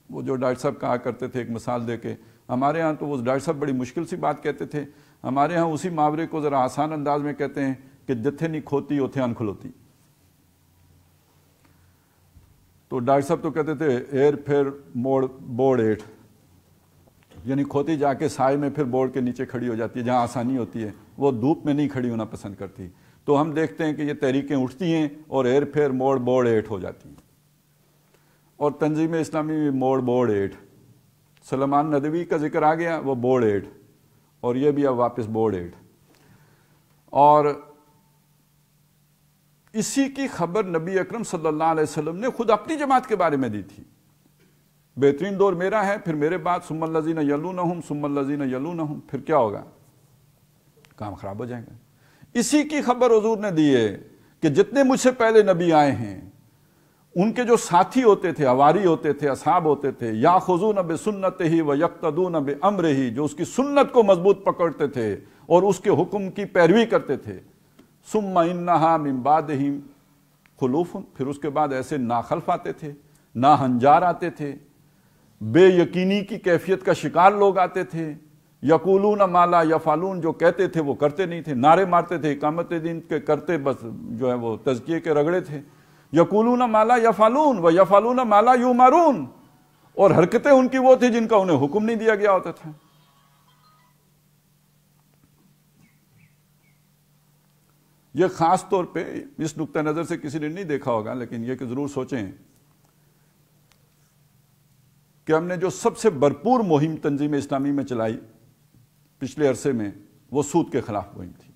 جو ڈاکٹر صاحب کہا کرتے تھے، ایک مثال دے کے، ہمارے ہاں تو وہ ڈاکٹر صاحب بڑی مشکل سی بات کہتے تھے، ہمارے ہاں اسی محاورے کو ذرا آسان انداز میں کہتے ہیں کہ جتھے نہیں کھوتی اتھے ان کھلوتی۔ تو ڈاکٹر صاحب تو کہتے تھے ایر پھر موڑ بوڑ ایٹ، یعنی کھوتی جا کے سائے میں پھر بورڈ کے نیچے کھڑی ہو جاتی ہے، جہاں آسانی ہوتی ہے، وہ دھوپ میں نہیں کھڑی ہونا پسند کرتی۔ تو ہم دیکھتے ہیں کہ یہ تحریکیں اٹھتی ہیں اور ایر پھر موڑ بوڑ ایٹ ہو جاتی ہیں، اور تنظیم اسلامی موڑ بوڑ ایٹ، سلمان ندوی کا ذکر آ گیا وہ بوڑ ایٹ، اور یہ بھی اب واپس بورڈ ایڈ. اور اسی کی خبر نبی اکرم صلی اللہ علیہ وسلم نے خود اپنی جماعت کے بارے میں دی تھی. بہترین دور میرا ہے، پھر میرے بعد ثم الذین یلونہم ثم الذین یلونہم. پھر کیا ہوگا؟ کام خراب ہو جائیں گے. اسی کی خبر حضور نے دی ہے کہ جتنے مجھ سے پہلے نبی آئے ہیں ان کے جو ساتھی ہوتے تھے، حواری ہوتے تھے، اصحاب ہوتے تھے، یاخذون بسنتہ ویقتدون بامرہ، جو اس کی سنت کو مضبوط پکڑتے تھے اور اس کے حکم کی پیروی کرتے تھے. ثم انہا من بعدہم خلوف، پھر اس کے بعد ایسے ناخلف آتے تھے، ناہنجار آتے تھے، بے یقینی کی کیفیت کا شکار لوگ آتے تھے. یقولون ما لا یفعلون، جو کہتے تھے وہ کرتے نہیں تھے، نعرے مارتے تھے، اقامت دین کے کرتے بس جو ہے وہ تزکیے کے رگڑے تھے. یقولون ما لا یفعلون ویفعلون ما لا یؤمرون، اور حرکتیں ان کی وہ تھی جن کا انہیں حکم نہیں دیا گیا ہوتا تھا. یہ خاص طور پہ اس نقطہ نظر سے کسی نے نہیں دیکھا ہوگا، لیکن یہ کہ ضرور سوچیں کہ ہم نے جو سب سے بھرپور مہم تنظیم اسلامی میں چلائی پچھلے عرصے میں، وہ سود کے خلاف مہم تھی.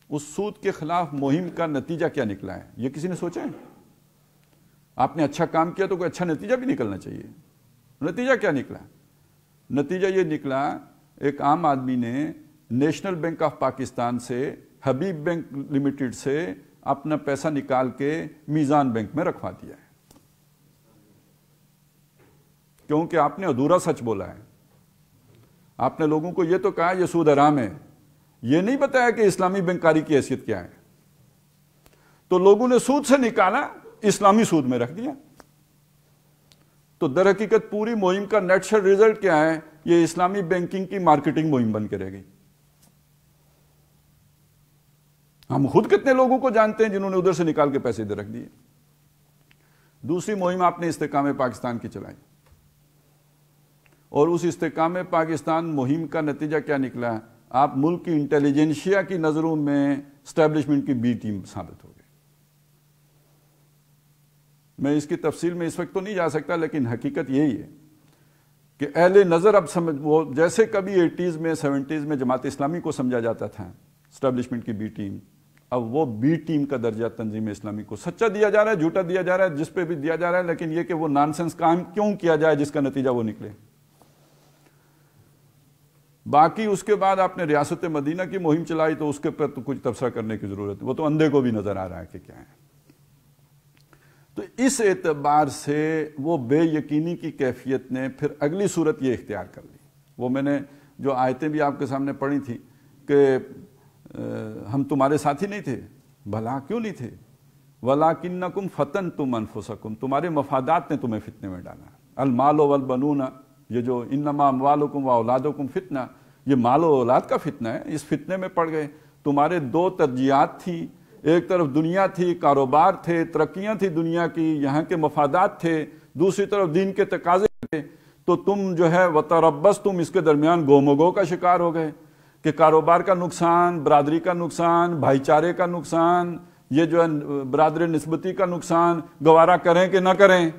اس سود کے خلاف مہم کا نتیجہ کیا نکلا ہے یہ کسی نے سوچا ہے؟ آپ نے اچھا کام کیا تو کوئی اچھا نتیجہ بھی نکلنا چاہیے. نتیجہ کیا نکلا؟ نتیجہ یہ نکلا، ایک عام آدمی نے نیشنل بینک آف پاکستان سے، حبیب بینک لمیٹڈ سے اپنا پیسہ نکال کے میزان بینک میں رکھوا دیا ہے، کیونکہ آپ نے ادھورا سچ بولا ہے. آپ نے لوگوں کو یہ تو کہا یہ سود حرام ہے، یہ نہیں بتایا کہ اسلامی بینکاری کی حیثیت کیا ہے. تو لوگوں نے سود سے نکالا، اسلامی سود میں رکھ دیا. تو در حقیقت پوری مہم کا نیچرل ریزلٹ کیا ہے؟ یہ اسلامی بینکنگ کی مارکیٹنگ مہم بن کے رہ گئی. ہم خود کتنے لوگوں کو جانتے ہیں جنہوں نے ادھر سے نکال کے پیسے ادھر رکھ دیے. دوسری مہم آپ نے استحکام پاکستان کی چلائی، اور اس استحکام پاکستان مہم کا نتیجہ کیا نکلا؟ آپ ملک کی انٹیلیجنشیا کی نظروں میں اسٹیبلشمنٹ کی بی ٹیم ثابت ہو گئے. میں اس کی تفصیل میں اس وقت تو نہیں جا سکتا، لیکن حقیقت یہی ہے کہ اہل نظر اب سمجھ، وہ جیسے کبھی 80s میں 70s میں جماعت اسلامی کو سمجھا جاتا تھا اسٹیبلشمنٹ کی بی ٹیم، اب وہ بی ٹیم کا درجہ تنظیم اسلامی کو سچا دیا جا رہا ہے، جھوٹا دیا جا رہا ہے، جس پہ بھی دیا جا رہا ہے، لیکن یہ کہ وہ نانسنس کام کیوں کیا جائے جس کا نتیجہ وہ نکلے. باقی اس کے بعد آپ نے ریاست مدینہ کی مہم چلائی، تو اس کے پر تو کچھ تبصرہ کرنے کی ضرورت ہے، وہ تو اندھے کو بھی نظر آ رہا ہے کہ کیا ہے. تو اس اعتبار سے وہ بے یقینی کی کیفیت نے پھر اگلی صورت یہ اختیار کر لی. وہ میں نے جو آیتیں بھی آپ کے سامنے پڑھی تھی کہ ہم تمہارے ساتھی نہیں تھے. بھلا کیوں نہیں تھے؟ وَلَٰكِنَّكُمْ فَتَنْتُمْ أَنفُسَكُمْ، تمہارے مفادات نے تمہیں فتنے میں ڈالا. المال والبنون، یہ جو انما اموالکم واولادکم فتنہ، یہ مال و اولاد کا فتنہ ہے. اس فتنے میں پڑ گئے. تمہارے دو ترجیحات تھی، ایک طرف دنیا تھی، کاروبار تھے، ترقیاں تھی دنیا کی، یہاں کے مفادات تھے، دوسری طرف دین کے تقاضے تھے. تو تم جو ہے وتربصتم، اس کے درمیان گومگو کا شکار ہو گئے کہ کاروبار کا نقصان، برادری کا نقصان، بھائی چارے کا نقصان، یہ جو ہے برادر نسبتی کا نقصان، گوارا کریں کہ نہ کریں.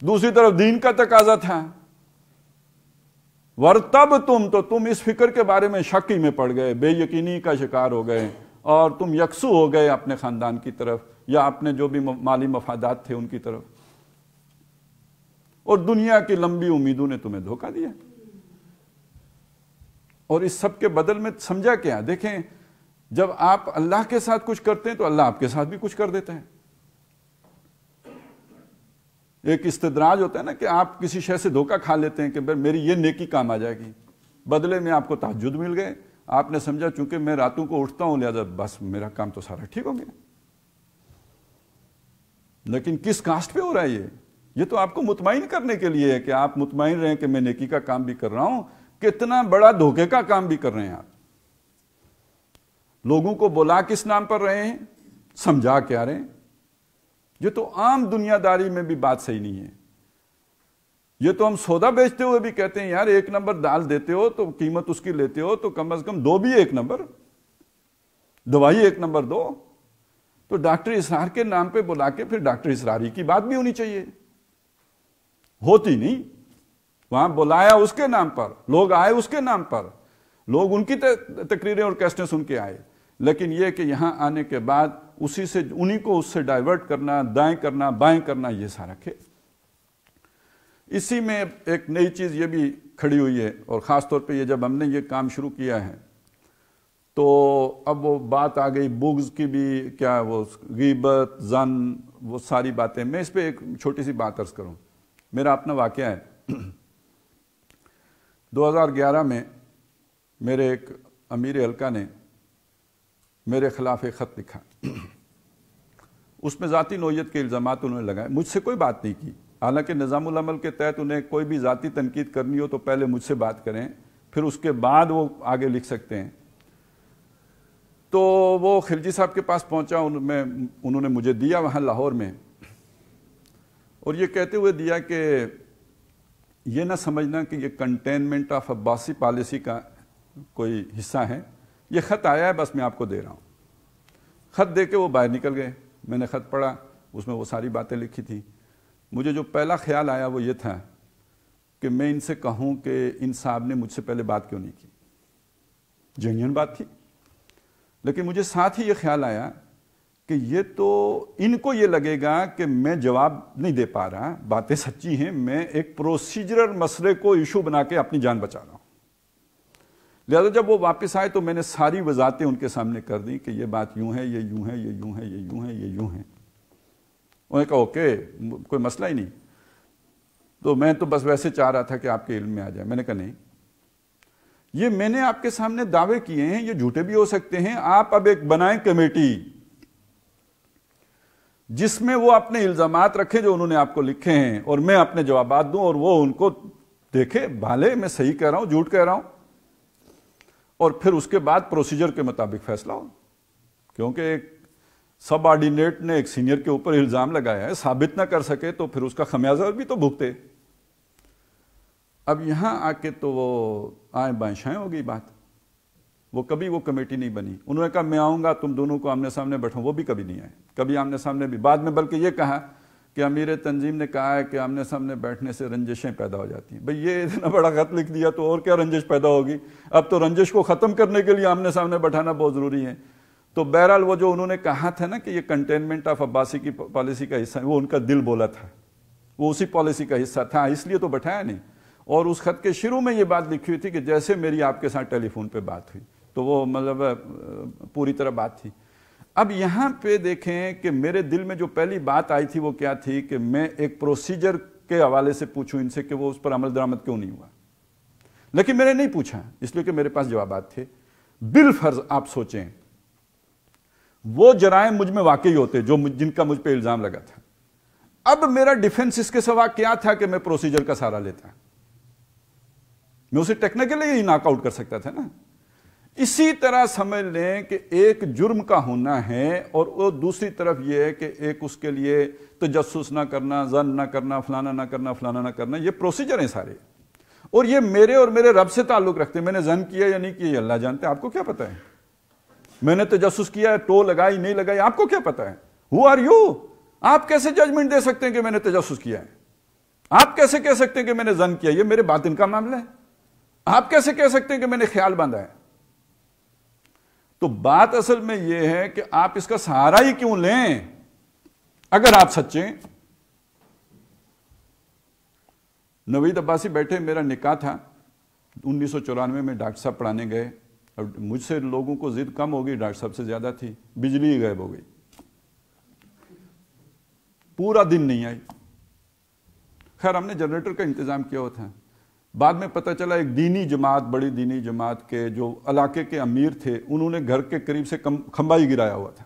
دوسری طرف دین کا تقاضا تھا. ورتبتم، تو تم اس فکر کے بارے میں شک ہی میں پڑ گئے، بے یقینی کا شکار ہو گئے، اور تم یکسو ہو گئے اپنے خاندان کی طرف یا اپنے جو بھی مالی مفادات تھے ان کی طرف، اور دنیا کی لمبی امیدوں نے تمہیں دھوکہ دیا. اور اس سب کے بدل میں سمجھا کیا؟ دیکھیں، جب آپ اللہ کے ساتھ کچھ کرتے ہیں تو اللہ آپ کے ساتھ بھی کچھ کر دیتا ہے. ایک استدراج ہوتا ہے نا کہ آپ کسی شے سے دھوکہ کھا لیتے ہیں کہ میری یہ نیکی کام آ جائے گی، بدلے میں آپ کو تہجد مل گئے. آپ نے سمجھا چونکہ میں راتوں کو اٹھتا ہوں لہذا بس میرا کام تو سارا ٹھیک ہو گیا. لیکن کس کاسٹ پہ ہو رہا ہے یہ تو آپ کو مطمئن کرنے کے لیے ہے کہ آپ مطمئن رہیں کہ میں نیکی کا کام بھی کر رہا ہوں. کتنا بڑا دھوکے کا کام بھی کر رہے ہیں آپ. لوگوں کو بلا کس نام پر رہے ہیں، سمجھا کیا رہے ہیں. یہ تو عام دنیا داری میں بھی بات صحیح نہیں ہے. یہ تو ہم سودا بیچتے ہوئے بھی کہتے ہیں یار 1 نمبر دال دیتے ہو تو قیمت اس کی لیتے ہو تو کم از کم دو بھی 1 نمبر، دوائی 1 نمبر دو. تو ڈاکٹر اسرار کے نام پہ بلا کے پھر ڈاکٹر اسراری کی بات بھی ہونی چاہیے. ہوتی نہیں. وہاں بلایا اس کے نام پر، لوگ آئے اس کے نام پر، لوگ ان کی تقریریں اور کیسٹیں سن کے آئے، لیکن یہ کہ یہاں آنے کے بعد اسی سے انہی کو اس سے ڈائیورٹ کرنا، دائیں کرنا، بائیں کرنا، یہ سارا کھیل۔ اسی میں ایک نئی چیز یہ بھی کھڑی ہوئی ہے، اور خاص طور پہ یہ جب ہم نے یہ کام شروع کیا ہے تو اب وہ بات آ گئی بغض کی بھی، کیا وہ غیبت، ظن، وہ ساری باتیں۔ میں اس پہ ایک چھوٹی سی بات عرض کروں، میرا اپنا واقعہ ہے۔ 2011 میں میرے ایک امیر حلقہ نے میرے خلاف ایک خط لکھا، اس میں ذاتی نوعیت کے الزامات انہوں نے لگائے، مجھ سے کوئی بات نہیں کی، حالانکہ نظام العمل کے تحت انہیں کوئی بھی ذاتی تنقید کرنی ہو تو پہلے مجھ سے بات کریں، پھر اس کے بعد وہ آگے لکھ سکتے ہیں۔ تو وہ خلجی صاحب کے پاس پہنچا، انہوں نے مجھے دیا وہاں لاہور میں، اور یہ کہتے ہوئے دیا کہ یہ نہ سمجھنا کہ یہ کنٹینمنٹ آف عباسی پالیسی کا کوئی حصہ ہے، یہ خط آیا ہے، بس میں آپ کو دے رہا ہوں۔ خط دے کے وہ باہر نکل گئے، میں نے خط پڑھا، اس میں وہ ساری باتیں لکھی تھیں۔ مجھے جو پہلا خیال آیا وہ یہ تھا کہ میں ان سے کہوں کہ ان صاحب نے مجھ سے پہلے بات کیوں نہیں کی، جینوئن بات تھی، لیکن مجھے ساتھ ہی یہ خیال آیا کہ یہ تو ان کو یہ لگے گا کہ میں جواب نہیں دے پا رہا، باتیں سچی ہیں، میں ایک پروسیجرل مسئلے کو ایشو بنا کے اپنی جان بچا رہا ہوں۔ لہذا جب وہ واپس آئے تو میں نے ساری وضاحتیں ان کے سامنے کر دی کہ یہ بات یوں ہے، یہ یوں ہے، یہ یوں ہے، یہ یوں ہے، یہ یوں ہے۔ انہوں نے کہا اوکے، کوئی مسئلہ ہی نہیں، تو میں تو بس ویسے چاہ رہا تھا کہ آپ کے علم میں آ جائے۔ میں نے کہا نہیں، یہ میں نے آپ کے سامنے دعوے کیے ہیں، یہ جھوٹے بھی ہو سکتے ہیں، آپ اب ایک بنائیں کمیٹی جس میں وہ اپنے الزامات رکھیں جو انہوں نے آپ کو لکھے ہیں، اور میں اپنے جوابات دوں، اور وہ ان کو دیکھے بھالے میں صحیح کہہ رہا ہوں، جھوٹ کہہ رہا ہوں، اور پھر اس کے بعد پروسیجر کے مطابق فیصلہ ہو۔ کیونکہ ایک سب آرڈینیٹ نے ایک سینئر کے اوپر الزام لگایا ہے، ثابت نہ کر سکے تو پھر اس کا خمیازہ بھی تو بھگتے۔ اب یہاں آ کے تو وہ آئیں بائیں شائیں ہو گئی بات، وہ کبھی وہ کمیٹی نہیں بنی۔ انہوں نے کہا میں آؤں گا، تم دونوں کو آمنے سامنے بیٹھوں، وہ بھی کبھی نہیں آئے، کبھی آمنے سامنے بھی۔ بعد میں بلکہ یہ کہا کہ امیر تنظیم نے کہا ہے کہ آمنے سامنے بیٹھنے سے رنجشیں پیدا ہو جاتی ہیں۔ بھئی یہ اتنا بڑا خط لکھ دیا تو اور کیا رنجش پیدا ہوگی؟ اب تو رنجش کو ختم کرنے کے لیے آمنے سامنے بیٹھانا بہت ضروری ہے۔ تو بہرحال وہ جو انہوں نے کہا تھا نا کہ یہ کنٹینمنٹ آف عباسی کی پالیسی کا حصہ ہے، وہ ان کا دل بولا تھا، وہ اسی پالیسی کا حصہ تھا، اس لیے تو بٹھایا نہیں۔ اور اس خط کے شروع میں یہ بات لکھی ہوئی تھی کہ جیسے میری آپ کے ساتھ ٹیلی فون پہ بات ہوئی، تو وہ مطلب پوری طرح بات تھی۔ اب یہاں پہ دیکھیں کہ میرے دل میں جو پہلی بات آئی تھی وہ کیا تھی کہ میں ایک پروسیجر کے حوالے سے پوچھوں ان سے کہ وہ اس پر عمل درآمد کیوں نہیں ہوا، لیکن میں نے نہیں پوچھا اس لیے کہ میرے پاس جوابات تھے۔ بالفرض آپ سوچیں وہ جرائم مجھ میں واقعی ہوتے جن کا مجھ پہ الزام لگا تھا، اب میرا ڈیفنس اس کے سوا کیا تھا کہ میں پروسیجر کا سہارا لیتا، میں اسے ٹیکنیکلی ہی ناک آؤٹ کر سکتا تھا نا۔ اسی طرح سمجھ لیں کہ ایک جرم کا ہونا ہے، اور وہ دوسری طرف یہ ہے کہ ایک اس کے لیے تجسس نہ کرنا، ظن نہ کرنا، فلانا نہ کرنا، فلانا نہ کرنا، یہ پروسیجر ہیں سارے، اور یہ میرے اور میرے رب سے تعلق رکھتے ہیں۔ میں نے ظن کیا یا نہیں کیا اللہ جانتے، آپ کو کیا پتہ ہے؟ میں نے تجسس کیا، ٹو لگائی نہیں لگائی، آپ کو کیا پتہ ہے؟ Who are you? آپ کیسے ججمنٹ دے سکتے ہیں کہ میں نے تجسس کیا ہے؟ آپ کیسے کہہ سکتے ہیں کہ میں نے ظن کیا؟ یہ میرے باطن کا معاملہ ہے۔ آپ کیسے کہہ سکتے ہیں کہ میں نے خیال باندھا ہے؟ تو بات اصل میں یہ ہے کہ آپ اس کا سہارا ہی کیوں لیں اگر آپ سچے؟ نوید عباسی بیٹھے، میرا نکاح تھا 1994 میں، ڈاکٹر صاحب پڑھانے گئے، اب مجھ سے لوگوں کو ضد کم ہو گئی، ڈاکٹر صاحب سے زیادہ تھی، بجلی ہی غائب ہو گئی، پورا دن نہیں آئی۔ خیر ہم نے جنریٹر کا انتظام کیا ہوا تھا۔ بعد میں پتہ چلا ایک دینی جماعت، بڑی دینی جماعت کے جو علاقے کے امیر تھے، انہوں نے گھر کے قریب سے کھمبا ہی گرایا ہوا تھا،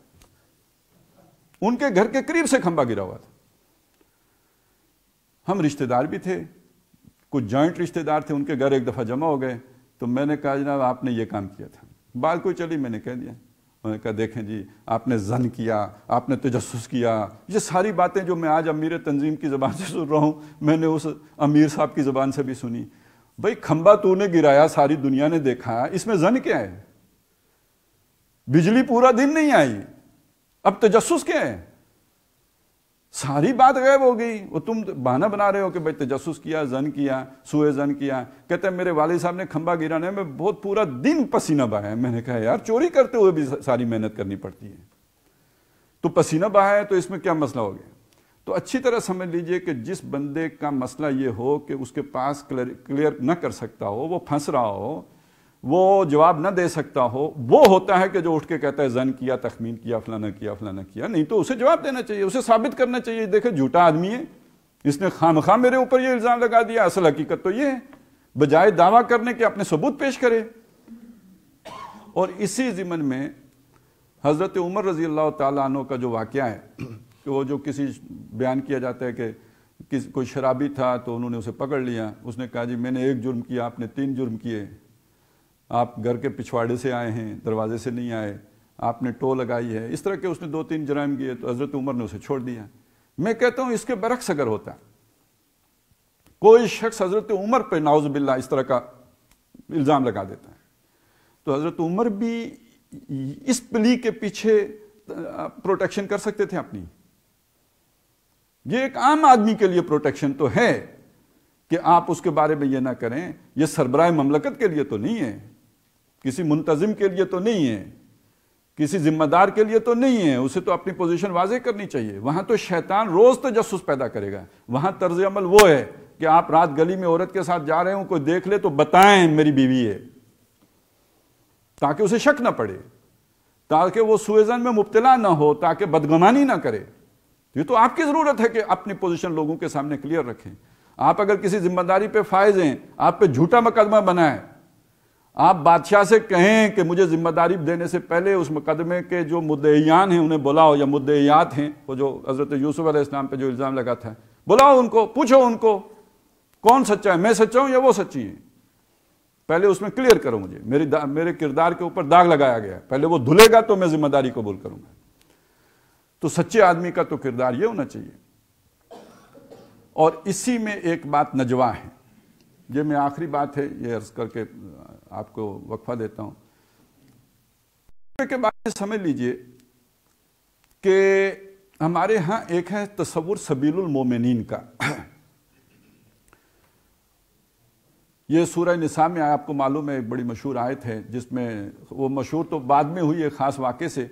ان کے گھر کے قریب سے کھمبا گرا ہوا تھا۔ ہم رشتہ دار بھی تھے، کچھ جوائنٹ رشتہ دار تھے، ان کے گھر ایک دفعہ جمع ہو گئے، تو میں نے کہا جناب آپ نے یہ کام کیا تھا، بات کوئی چلی، میں نے کہہ دیا۔ انہوں نے کہا دیکھیں جی آپ نے ظن کیا، آپ نے تجسس کیا، یہ ساری باتیں جو میں آج امیر تنظیم کی زبان سے سن رہا ہوں، میں نے اس امیر صاحب کی زبان سے بھی سنی۔ بھئی کھمبا تو نے گرایا، ساری دنیا نے دیکھا، اس میں ظن کیا ہے؟ بجلی پورا دن نہیں آئی، اب تجسس کیا ہے؟ ساری بات غائب ہو گئی. وہ تم بہانہ بنا رہے ہو کہ بھائی تجسس کیا، زن کیا، سوئے زن کیا. کہتے ہیں میرے والد صاحب نے کھمبا گرانے میں بہت پورا دن پسینہ بہایا. میں نے کہا یار چوری کرتے ہوئے بھی ساری محنت کرنی پڑتی ہے، تو پسینہ بہایا تو اس میں کیا مسئلہ ہو گیا؟ تو اچھی طرح سمجھ لیجئے کہ جس بندے کا مسئلہ یہ ہو کہ اس کے پاس کلیئر نہ کر سکتا ہو، وہ پھنس رہا ہو، وہ جواب نہ دے سکتا ہو، وہ ہوتا ہے کہ جو اٹھ کے کہتا ہے زن کیا، تخمین کیا، فلانا کیا، فلانا کیا. نہیں تو اسے جواب دینا چاہیے، اسے ثابت کرنا چاہیے. دیکھیں جھوٹا آدمی ہے، اس نے خواہ میرے اوپر یہ الزام لگا دیا. اصل حقیقت تو یہ ہے. بجائے دعویٰ کرنے کے اپنے ثبوت پیش کرے. اور اسی ضمن میں حضرت عمر رضی اللہ تعالیٰ عنہ کا جو واقعہ ہے کہ وہ جو کسی بیان کیا جاتا ہے کہ کوئی شرابی تھا تو انہوں نے اسے پکڑ لیا. اس نے کہا جی میں نے ایک جرم کیا، آپ نے 3 جرم کیے. آپ گھر کے پچھواڑے سے آئے ہیں، دروازے سے نہیں آئے، آپ نے ٹو لگائی ہے. اس طرح کے اس نے 2-3 جرائم کیے تو حضرت عمر نے اسے چھوڑ دیا. میں کہتا ہوں اس کے برعکس اگر ہوتا کوئی شخص حضرت عمر پہ نعوذ باللہ اس طرح کا الزام لگا دیتا ہے تو حضرت عمر بھی اس پلی کے پیچھے پروٹیکشن کر سکتے تھے اپنی. یہ ایک عام آدمی کے لیے پروٹیکشن تو ہے کہ آپ اس کے بارے میں یہ نہ کریں. یہ سربراہ مملکت کے لیے تو نہیں ہے، کسی منتظم کے لیے تو نہیں ہے، کسی ذمہ دار کے لیے تو نہیں ہے. اسے تو اپنی پوزیشن واضح کرنی چاہیے. وہاں تو شیطان روز تجسس پیدا کرے گا. وہاں طرز عمل وہ ہے کہ آپ رات گلی میں عورت کے ساتھ جا رہے ہوں، کوئی دیکھ لے تو بتائیں میری بیوی ہے، تاکہ اسے شک نہ پڑے، تاکہ وہ سوء ظن میں مبتلا نہ ہو، تاکہ بدگمانی نہ کرے. یہ تو آپ کی ضرورت ہے کہ اپنی پوزیشن لوگوں کے سامنے کلیئر رکھیں. آپ اگر کسی ذمہ داری پہ فائز ہیں، آپ پہ جھوٹا مقدمہ بنائیں، آپ بادشاہ سے کہیں کہ مجھے ذمہ داری دینے سے پہلے اس مقدمے کے جو مدعیان ہیں انہیں بلاؤ، یا مدعیات ہیں، وہ جو حضرت یوسف علیہ السلام پہ جو الزام لگا تھا، بلاؤ ان کو، پوچھو ان کو کون سچا ہے، میں سچا ہوں یا وہ سچی ہے. پہلے اس میں کلیئر کرو مجھے. میرے کردار کے اوپر داغ لگایا گیا ہے، پہلے وہ دھلے گا تو میں ذمہ داری قبول کروں گا. تو سچے آدمی کا تو کردار یہ ہونا چاہیے. اور اسی میں ایک بات نجوا ہے. یہ میں آخری بات ہے، یہ عرض کر کے آپ کو وقفہ دیتا ہوں. کے بارے میں سمجھ لیجئے کہ ہمارے ہاں ایک ہے تصور سبیل المومنین کا. یہ سورہ نساء میں آپ کو معلوم ہے ایک بڑی مشہور آیت ہے، جس میں وہ مشہور تو بعد میں ہوئی ایک خاص واقعے سے،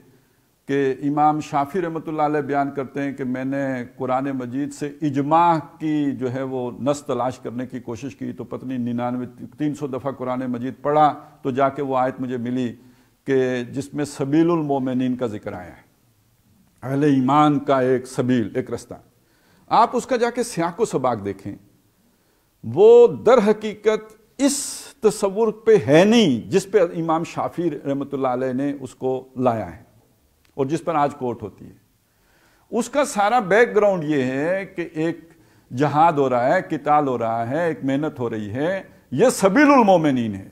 کہ امام شافعی رحمۃ اللہ علیہ بیان کرتے ہیں کہ میں نے قرآن مجید سے اجماع کی جو ہے وہ نص تلاش کرنے کی کوشش کی، تو پتہ نہیں 300 دفعہ قرآن مجید پڑھا تو جا کے وہ آیت مجھے ملی کہ جس میں سبیل المومنین کا ذکر آیا ہے، اہل ایمان کا ایک سبیل، ایک رستہ. آپ اس کا جا کے سیاق و سباق دیکھیں، وہ در حقیقت اس تصور پہ ہے نہیں جس پہ امام شافعی رحمۃ اللہ علیہ نے اس کو لایا ہے اور جس پر آج کوٹ ہوتی ہے. اس کا سارا بیک گراؤنڈ یہ ہے کہ ایک جہاد ہو رہا ہے، قتال ہو رہا ہے، ایک محنت ہو رہی ہے، یہ سبیل المومنین ہے.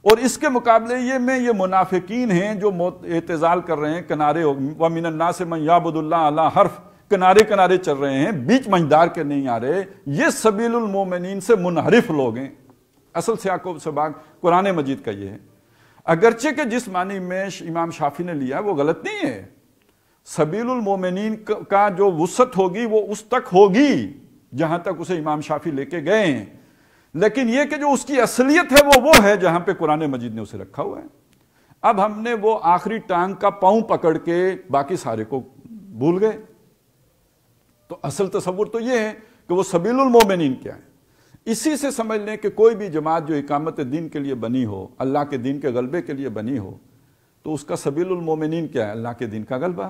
اور اس کے مقابلے یہ منافقین ہیں جو اعتزال کر رہے ہیں، کنارے وَمِنَ النَّاسِ مَن يَعْبُدُ اللَّهَ عَلَىٰ حَرْفٍ، کنارے چل رہے ہیں، بیچ منجدار کے نہیں آ رہے. یہ سبیل المومنین سے منحرف لوگ ہیں. اصل سیاق و سباق قرآن مجید کا یہ ہے، اگرچہ کہ جس معنی میں امام شافعی نے لیا وہ غلط نہیں ہے. سبیل المومنین کا جو وسعت ہوگی وہ اس تک ہوگی جہاں تک اسے امام شافعی لے کے گئے ہیں، لیکن یہ کہ جو اس کی اصلیت ہے وہ ہے جہاں پہ قرآن مجید نے اسے رکھا ہوا ہے. اب ہم نے وہ آخری ٹانگ کا پاؤں پکڑ کے باقی سارے کو بھول گئے. تو اصل تصور تو یہ ہے کہ وہ سبیل المومنین کیا ہے. اسی سے سمجھ لیں کہ کوئی بھی جماعت جو اقامت دین کے لیے بنی ہو، اللہ کے دین کے غلبے کے لیے بنی ہو، تو اس کا سبیل المومنین کیا ہے؟ اللہ کے دین کا غلبہ.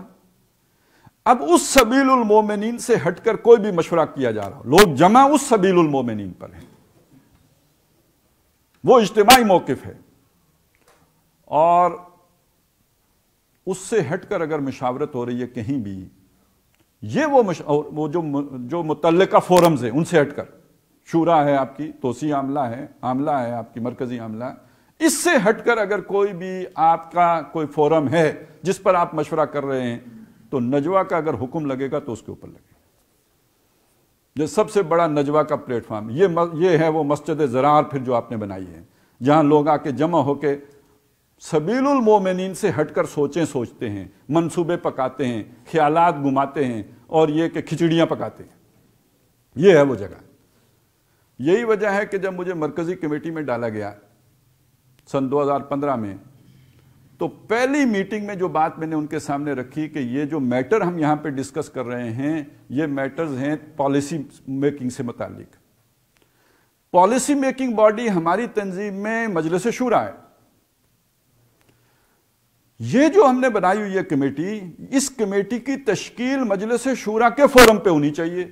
اب اس سبیل المومنین سے ہٹ کر کوئی بھی مشورہ کیا جا رہا ہو، لوگ جمع اس سبیل المومنین پر ہیں، وہ اجتماعی موقف ہے، اور اس سے ہٹ کر اگر مشاورت ہو رہی ہے کہیں بھی، یہ وہ جو متعلقہ فورمز ہیں ان سے ہٹ کر، شورا ہے آپ کی، توسیع عاملہ ہے آپ کی مرکزی عاملہ، اس سے ہٹ کر اگر کوئی بھی آپ کا کوئی فورم ہے جس پر آپ مشورہ کر رہے ہیں، تو نجوہ کا اگر حکم لگے گا تو اس کے اوپر لگے گا. یہ سب سے بڑا نجوہ کا پلیٹ فارم یہ ہے وہ مسجد زرار پھر جو آپ نے بنائی ہے، جہاں لوگ آ کے جمع ہو کے سبیل المومنین سے ہٹ کر سوچتے ہیں، منصوبے پکاتے ہیں، خیالات گماتے ہیں، اور یہ کہ کھچڑیاں پکاتے ہیں. یہ ہے وہ جگہ. یہی وجہ ہے کہ جب مجھے مرکزی کمیٹی میں ڈالا گیا سن 2015 میں، تو پہلی میٹنگ میں جو بات میں نے ان کے سامنے رکھی کہ یہ جو میٹر ہم یہاں پہ ڈسکس کر رہے ہیں یہ میٹرز ہیں پالیسی میکنگ سے متعلق. پالیسی میکنگ باڈی ہماری تنظیم میں مجلس شورا ہے. یہ جو ہم نے بنائی ہوئی ہے کمیٹی، اس کمیٹی کی تشکیل مجلس شورا کے فورم پہ ہونی چاہیے،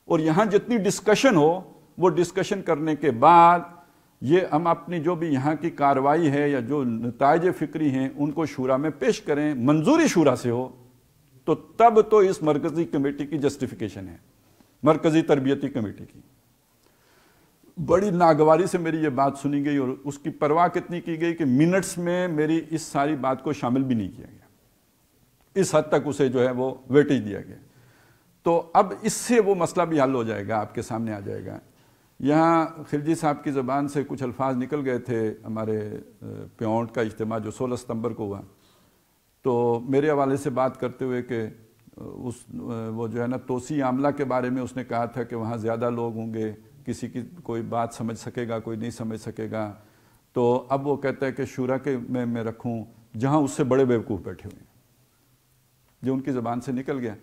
اور یہاں جتنی ڈسکشن ہو وہ ڈسکشن کرنے کے بعد یہ ہم اپنی جو بھی یہاں کی کارروائی ہے یا جو نتائج فکری ہیں ان کو شورا میں پیش کریں، منظوری شورا سے ہو تو تب تو اس مرکزی کمیٹی کی جسٹیفیکیشن ہے، مرکزی تربیتی کمیٹی کی. بڑی ناگواری سے میری یہ بات سنی گئی اور اس کی پرواہ کتنی کی گئی کہ منٹس میں میری اس ساری بات کو شامل بھی نہیں کیا گیا. اس حد تک اسے جو ہے وہ ویٹیج دیا گیا. تو اب اس سے وہ مسئلہ بھی حل ہو جائے گا، آپ کے سامنے آ جائے گا. یہاں خلجی صاحب کی زبان سے کچھ الفاظ نکل گئے تھے ہمارے پیونٹ کا اجتماع جو 16 ستمبر کو ہوا، تو میرے حوالے سے بات کرتے ہوئے کہ وہ جو ہے نا توسیع عاملہ کے بارے میں اس نے کہا تھا کہ وہاں زیادہ لوگ ہوں گے، کسی کی کوئی بات سمجھ سکے گا، کوئی نہیں سمجھ سکے گا. تو اب وہ کہتا ہے کہ شورا کے میں رکھوں جہاں اس سے بڑے بیوقوف بیٹھے ہوئے ہیں. جو ان کی زبان سے نکل گیا.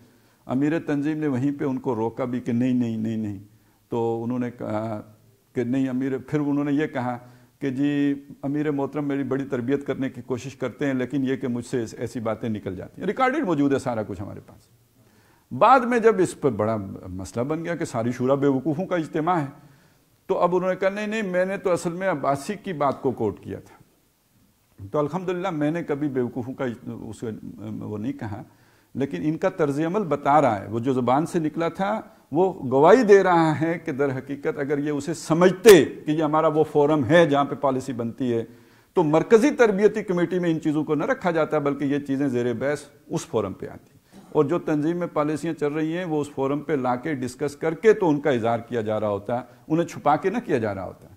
امیر تنظیم نے وہیں پہ ان کو روکا بھی کہ نہیں. تو انہوں نے کہا کہ نہیں پھر انہوں نے یہ کہا کہ جی امیر محترم میری بڑی تربیت کرنے کی کوشش کرتے ہیں لیکن یہ کہ مجھ سے ایسی باتیں نکل جاتی ہیں. ریکارڈڈ موجود ہے سارا کچھ ہمارے پاس. بعد میں جب اس پر بڑا مسئلہ بن گیا کہ ساری شورا بیوقوفوں کا اجتماع ہے، تو اب انہوں نے کہا نہیں میں نے تو اصل میں عباسی کی بات کو کوٹ کیا تھا. تو الحمدللہ میں نے کبھی بیوقوفوں کا وہ نہیں کہا، لیکن ان کا طرز عمل بتا رہا ہے. وہ جو زبان سے نکلا تھا وہ گواہی دے رہا ہے کہ در حقیقت اگر یہ اسے سمجھتے کہ یہ ہمارا وہ فورم ہے جہاں پہ پالیسی بنتی ہے تو مرکزی تربیتی کمیٹی میں ان چیزوں کو نہ رکھا جاتا، بلکہ یہ چیزیں زیر بحث اس فورم پہ آتی. اور جو تنظیم میں پالیسیاں چل رہی ہیں وہ اس فورم پہ لا کے ڈسکس کر کے تو ان کا اظہار کیا جا رہا ہوتا ہے، انہیں چھپا کے نہ کیا جا رہا ہوتا.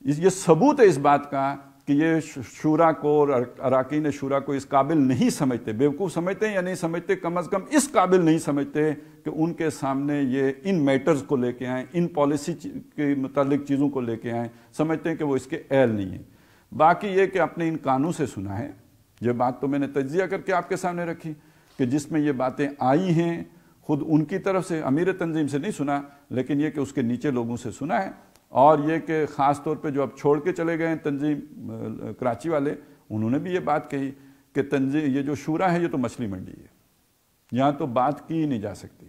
یہ ثبوت ہے اس بات کا کہ یہ شورا کو اور اراکین شورا کو اس قابل نہیں سمجھتے. بیوقوف سمجھتے ہیں یا نہیں سمجھتے، کم از کم اس قابل نہیں سمجھتے کہ ان کے سامنے یہ ان میٹرز کو لے کے آئیں، ان پالیسی کے متعلق چیزوں کو لے کے آئیں. سمجھتے ہیں کہ وہ اس کے اہل نہیں ہیں. باقی یہ کہ اپنے ان کانوں سے سنا ہے. یہ بات تو میں نے تجزیہ کر کے آپ کے سامنے رکھی کہ جس میں یہ باتیں آئی ہیں خود ان کی طرف سے، امیر تنظیم سے نہیں سنا، لیکن یہ کہ اس کے نیچے لوگوں سے سنا ہے. اور یہ کہ خاص طور پہ جو اب چھوڑ کے چلے گئے ہیں تنظیم کراچی والے، انہوں نے بھی یہ بات کہی کہ تنظیم یہ جو شورا ہے یہ تو مچھلی منڈی ہے، یہاں تو بات کی ہی نہیں جا سکتی،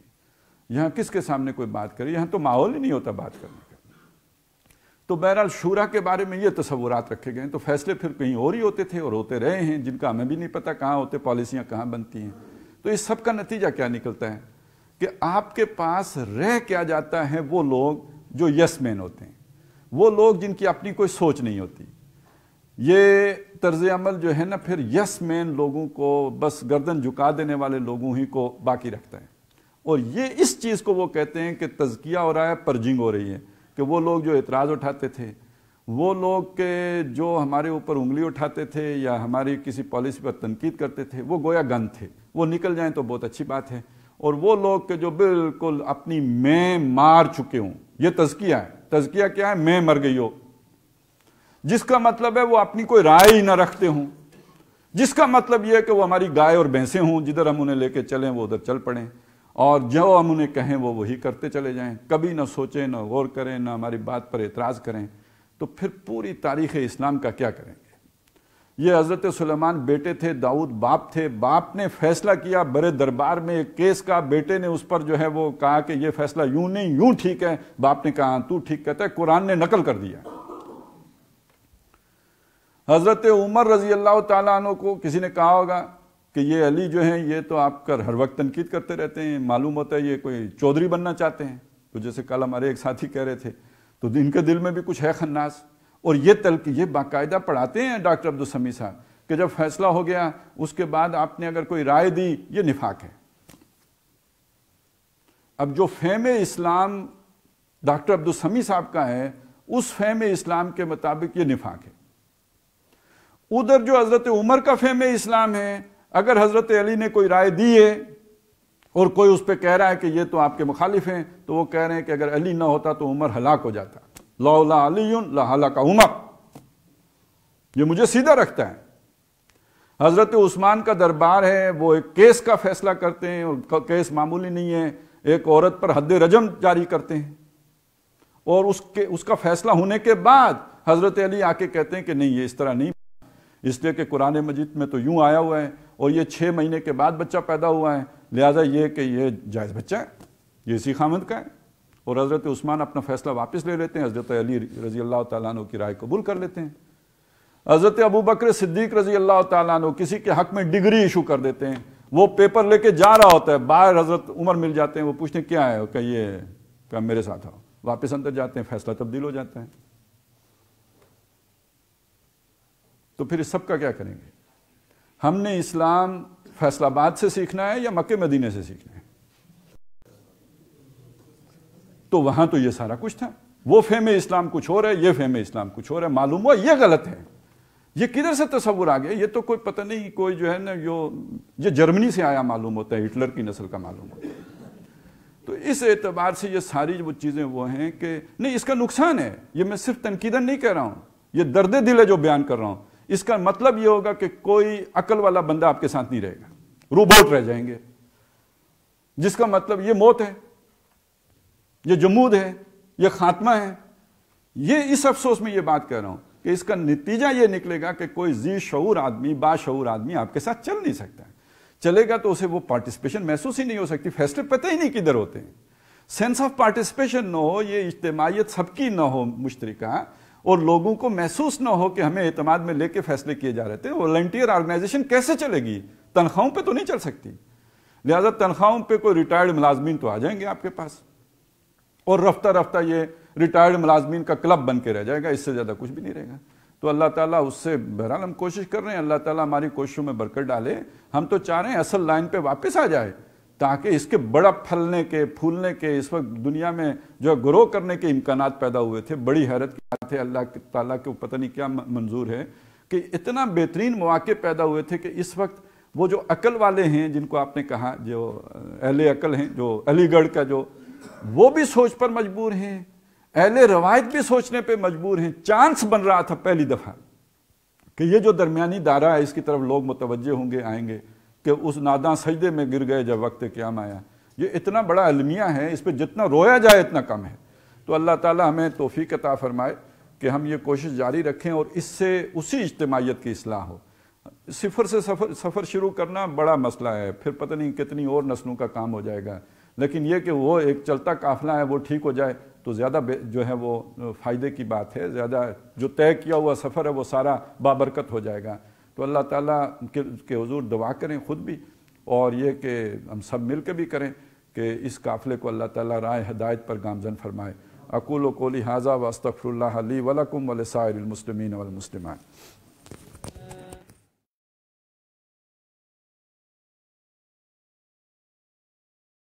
یہاں کس کے سامنے کوئی بات کرے، یہاں تو ماحول ہی نہیں ہوتا بات کرنے کا. تو بہرحال شورا کے بارے میں یہ تصورات رکھے گئے ہیں. تو فیصلے پھر کہیں اور ہی ہوتے تھے اور ہوتے رہے ہیں جن کا ہمیں بھی نہیں پتہ کہاں ہوتے، پالیسیاں کہاں بنتی ہیں. تو اس سب کا نتیجہ کیا نکلتا ہے کہ آپ کے پاس رہ کیا جاتا ہے وہ لوگ جو یس مین ہوتے ہیں، وہ لوگ جن کی اپنی کوئی سوچ نہیں ہوتی. یہ طرز عمل جو ہے نا پھر یس مین لوگوں کو، بس گردن جھکا دینے والے لوگوں ہی کو باقی رکھتا ہے. اور یہ اس چیز کو وہ کہتے ہیں کہ تزکیہ ہو رہا ہے، پرجنگ ہو رہی ہے. کہ وہ لوگ جو اعتراض اٹھاتے تھے، وہ لوگ کہ جو ہمارے اوپر انگلی اٹھاتے تھے یا ہماری کسی پالیسی پر تنقید کرتے تھے، وہ گویا گن تھے، وہ نکل جائیں تو بہت اچھی بات ہے. اور وہ لوگ کہ جو بالکل اپنی میں مار چکے ہوں، یہ تزکیہ ہے. تزکیہ کیا ہے؟ میں مر گئی ہو، جس کا مطلب ہے وہ اپنی کوئی رائے ہی نہ رکھتے ہوں، جس کا مطلب یہ ہے کہ وہ ہماری گائے اور بھینسیں ہوں، جدھر ہم انہیں لے کے چلیں وہ ادھر چل پڑیں، اور جو ہم انہیں کہیں وہ وہی کرتے چلے جائیں، کبھی نہ سوچیں، نہ غور کریں، نہ ہماری بات پر اعتراض کریں. تو پھر پوری تاریخ اسلام کا کیا کریں گے؟ یہ حضرت سلیمان بیٹے تھے، داؤد باپ تھے. باپ نے فیصلہ کیا بڑے دربار میں ایک کیس کا، بیٹے نے اس پر جو ہے وہ کہا کہ یہ فیصلہ یوں نہیں یوں ٹھیک ہے. باپ نے کہا تو ٹھیک کہتا ہے، قرآن نے نقل کر دیا. حضرت عمر رضی اللہ تعالیٰ عنہ کو کسی نے کہا ہوگا کہ یہ علی جو ہیں یہ تو آپ کا ہر وقت تنقید کرتے رہتے ہیں، معلوم ہوتا ہے یہ کوئی چودھری بننا چاہتے ہیں. تو جیسے کل ہمارے ایک ساتھی کہہ رہے تھے، تو ان کے دل میں بھی کچھ ہے خناس. اور یہ باقاعدہ پڑھاتے ہیں ڈاکٹر عبدالسمیع صاحب کہ جب فیصلہ ہو گیا اس کے بعد آپ نے اگر کوئی رائے دی، یہ نفاق ہے. اب جو فہم اسلام ڈاکٹر عبدالسمیع صاحب کا ہے، اس فہم اسلام کے مطابق یہ نفاق ہے. ادھر جو حضرت عمر کا فہم اسلام ہے، اگر حضرت علی نے کوئی رائے دی ہے اور کوئی اس پہ کہہ رہا ہے کہ یہ تو آپ کے مخالف ہیں، تو وہ کہہ رہے ہیں کہ اگر علی نہ ہوتا تو عمر ہلاک ہو جاتا، لولا علی لہلک عمر، یہ مجھے سیدھا رکھتا ہے۔ حضرت عثمان کا دربار ہے، وہ ایک کیس کا فیصلہ کرتے ہیں، اور کیس معمولی نہیں ہے، ایک عورت پر حد رجم جاری کرتے ہیں، اور اس کا فیصلہ ہونے کے بعد حضرت علی آ کے کہتے ہیں کہ نہیں، یہ اس طرح نہیں، اس لیے کہ قرآن مجید میں تو یوں آیا ہوا ہے، اور یہ 6 مہینے کے بعد بچہ پیدا ہوا ہے، لہذا یہ کہ یہ جائز بچہ ہے، یہ اسی خامند کا ہے۔ اور حضرت عثمان اپنا فیصلہ واپس لے لیتے ہیں، حضرت علی رضی اللہ تعالیٰ عنہ کی رائے قبول کر لیتے ہیں۔ حضرت ابوبکر صدیق رضی اللہ تعالیٰ عنہ کسی کے حق میں ڈگری ایشو کر دیتے ہیں، وہ پیپر لے کے جا رہا ہوتا ہے، باہر حضرت عمر مل جاتے ہیں، وہ پوچھتے ہیں کیا ہے، کہ یہ کہ میرے ساتھ آؤ، واپس اندر جاتے ہیں، فیصلہ تبدیل ہو جاتا ہے۔ تو پھر اس سب کا کیا کریں گے؟ ہم نے اسلام فیصل آباد سے سیکھنا ہے یا مکہ مدینے سے سیکھنا ہے؟ تو وہاں تو یہ سارا کچھ تھا، وہ فہم اسلام کچھ اور ہے، یہ فہم اسلام کچھ اور ہے، معلوم ہوا یہ غلط ہے۔ یہ کدھر سے تصور آ گیا؟ یہ تو کوئی پتہ نہیں، کوئی جو ہے نا یہ جرمنی سے آیا معلوم ہوتا ہے، ہٹلر کی نسل کا معلوم ہوتا ہے۔ تو اس اعتبار سے یہ ساری وہ چیزیں وہ ہیں کہ نہیں، اس کا نقصان ہے، یہ میں صرف تنقیداً نہیں کہہ رہا ہوں، یہ درد دل ہے جو بیان کر رہا ہوں۔ اس کا مطلب یہ ہوگا کہ کوئی عقل والا بندہ آپ کے ساتھ نہیں رہے گا، روبوٹ رہ جائیں گے، جس کا مطلب یہ موت ہے، یہ جمود ہے، یہ خاتمہ ہے۔ یہ اس افسوس میں یہ بات کہہ رہا ہوں کہ اس کا نتیجہ یہ نکلے گا کہ کوئی ذی شعور آدمی، باشعور آدمی آپ کے ساتھ چل نہیں سکتا ہے، چلے گا تو اسے وہ پارٹیسپیشن محسوس ہی نہیں ہو سکتی، فیصلے پتہ ہی نہیں کدھر ہوتے ہیں، سینس آف پارٹیسپیشن نہ ہو، یہ اجتماعیت سب کی نہ ہو مشترکہ، اور لوگوں کو محسوس نہ ہو کہ ہمیں اعتماد میں لے کے فیصلے کیے جا رہے تھے۔ والنٹیئر آرگنائزیشن کیسے چلے گی؟ تنخواہوں پہ تو نہیں چل سکتی، لہذا تنخواہوں پہ کوئی ریٹائرڈ ملازمین تو آ جائیں گے آپ کے پاس، اور رفتہ رفتہ یہ ریٹائرڈ ملازمین کا کلب بن کے رہ جائے گا، اس سے زیادہ کچھ بھی نہیں رہے گا۔ تو اللہ تعالیٰ اس سے بہرحال ہم کوشش کر رہے ہیں، اللہ تعالیٰ ہماری کوششوں میں برکت ڈالے۔ ہم تو چاہ رہے ہیں اصل لائن پہ واپس آ جائے، تاکہ اس کے بڑا پھلنے کے، پھولنے کے، اس وقت دنیا میں جو گرو کرنے کے امکانات پیدا ہوئے تھے۔ بڑی حیرت کی بات ہے، اللہ تعالیٰ کے پتہ نہیں کیا منظور ہے کہ اتنا بہترین مواقع پیدا ہوئے تھے کہ اس وقت وہ جو عقل والے ہیں، جن کو آپ نے کہا جو اہل عقل ہیں، جو علی گڑھ کا جو، وہ بھی سوچ پر مجبور ہیں، اہل روایت بھی سوچنے پہ مجبور ہیں۔ چانس بن رہا تھا پہلی دفعہ کہ یہ جو درمیانی دائرہ ہے، اس کی طرف لوگ متوجہ ہوں گے، آئیں گے، کہ اس ناداں سجدے میں گر گئے جب وقت قیام آیا۔ یہ اتنا بڑا المیہ ہے، اس پہ جتنا رویا جائے اتنا کم ہے۔ تو اللہ تعالیٰ ہمیں توفیق عطا فرمائے کہ ہم یہ کوشش جاری رکھیں، اور اس سے اسی اجتماعیت کی اصلاح ہو۔ صفر سے سفر شروع کرنا بڑا مسئلہ ہے، پھر پتہ نہیں کتنی اور نسلوں کا کام ہو جائے گا، لیکن یہ کہ وہ ایک چلتا قافلہ ہے وہ ٹھیک ہو جائے تو زیادہ جو ہے وہ فائدے کی بات ہے، زیادہ جو طے کیا ہوا سفر ہے وہ سارا بابرکت ہو جائے گا۔ تو اللہ تعالیٰ کے حضور دعا کریں خود بھی، اور یہ کہ ہم سب مل کے بھی کریں کہ اس قافلے کو اللہ تعالیٰ راہ ہدایت پر گامزن فرمائے۔ اقول قولی ھذا واستغفر اللہ لی ولکم ولسائر المسلمین والمسلمات۔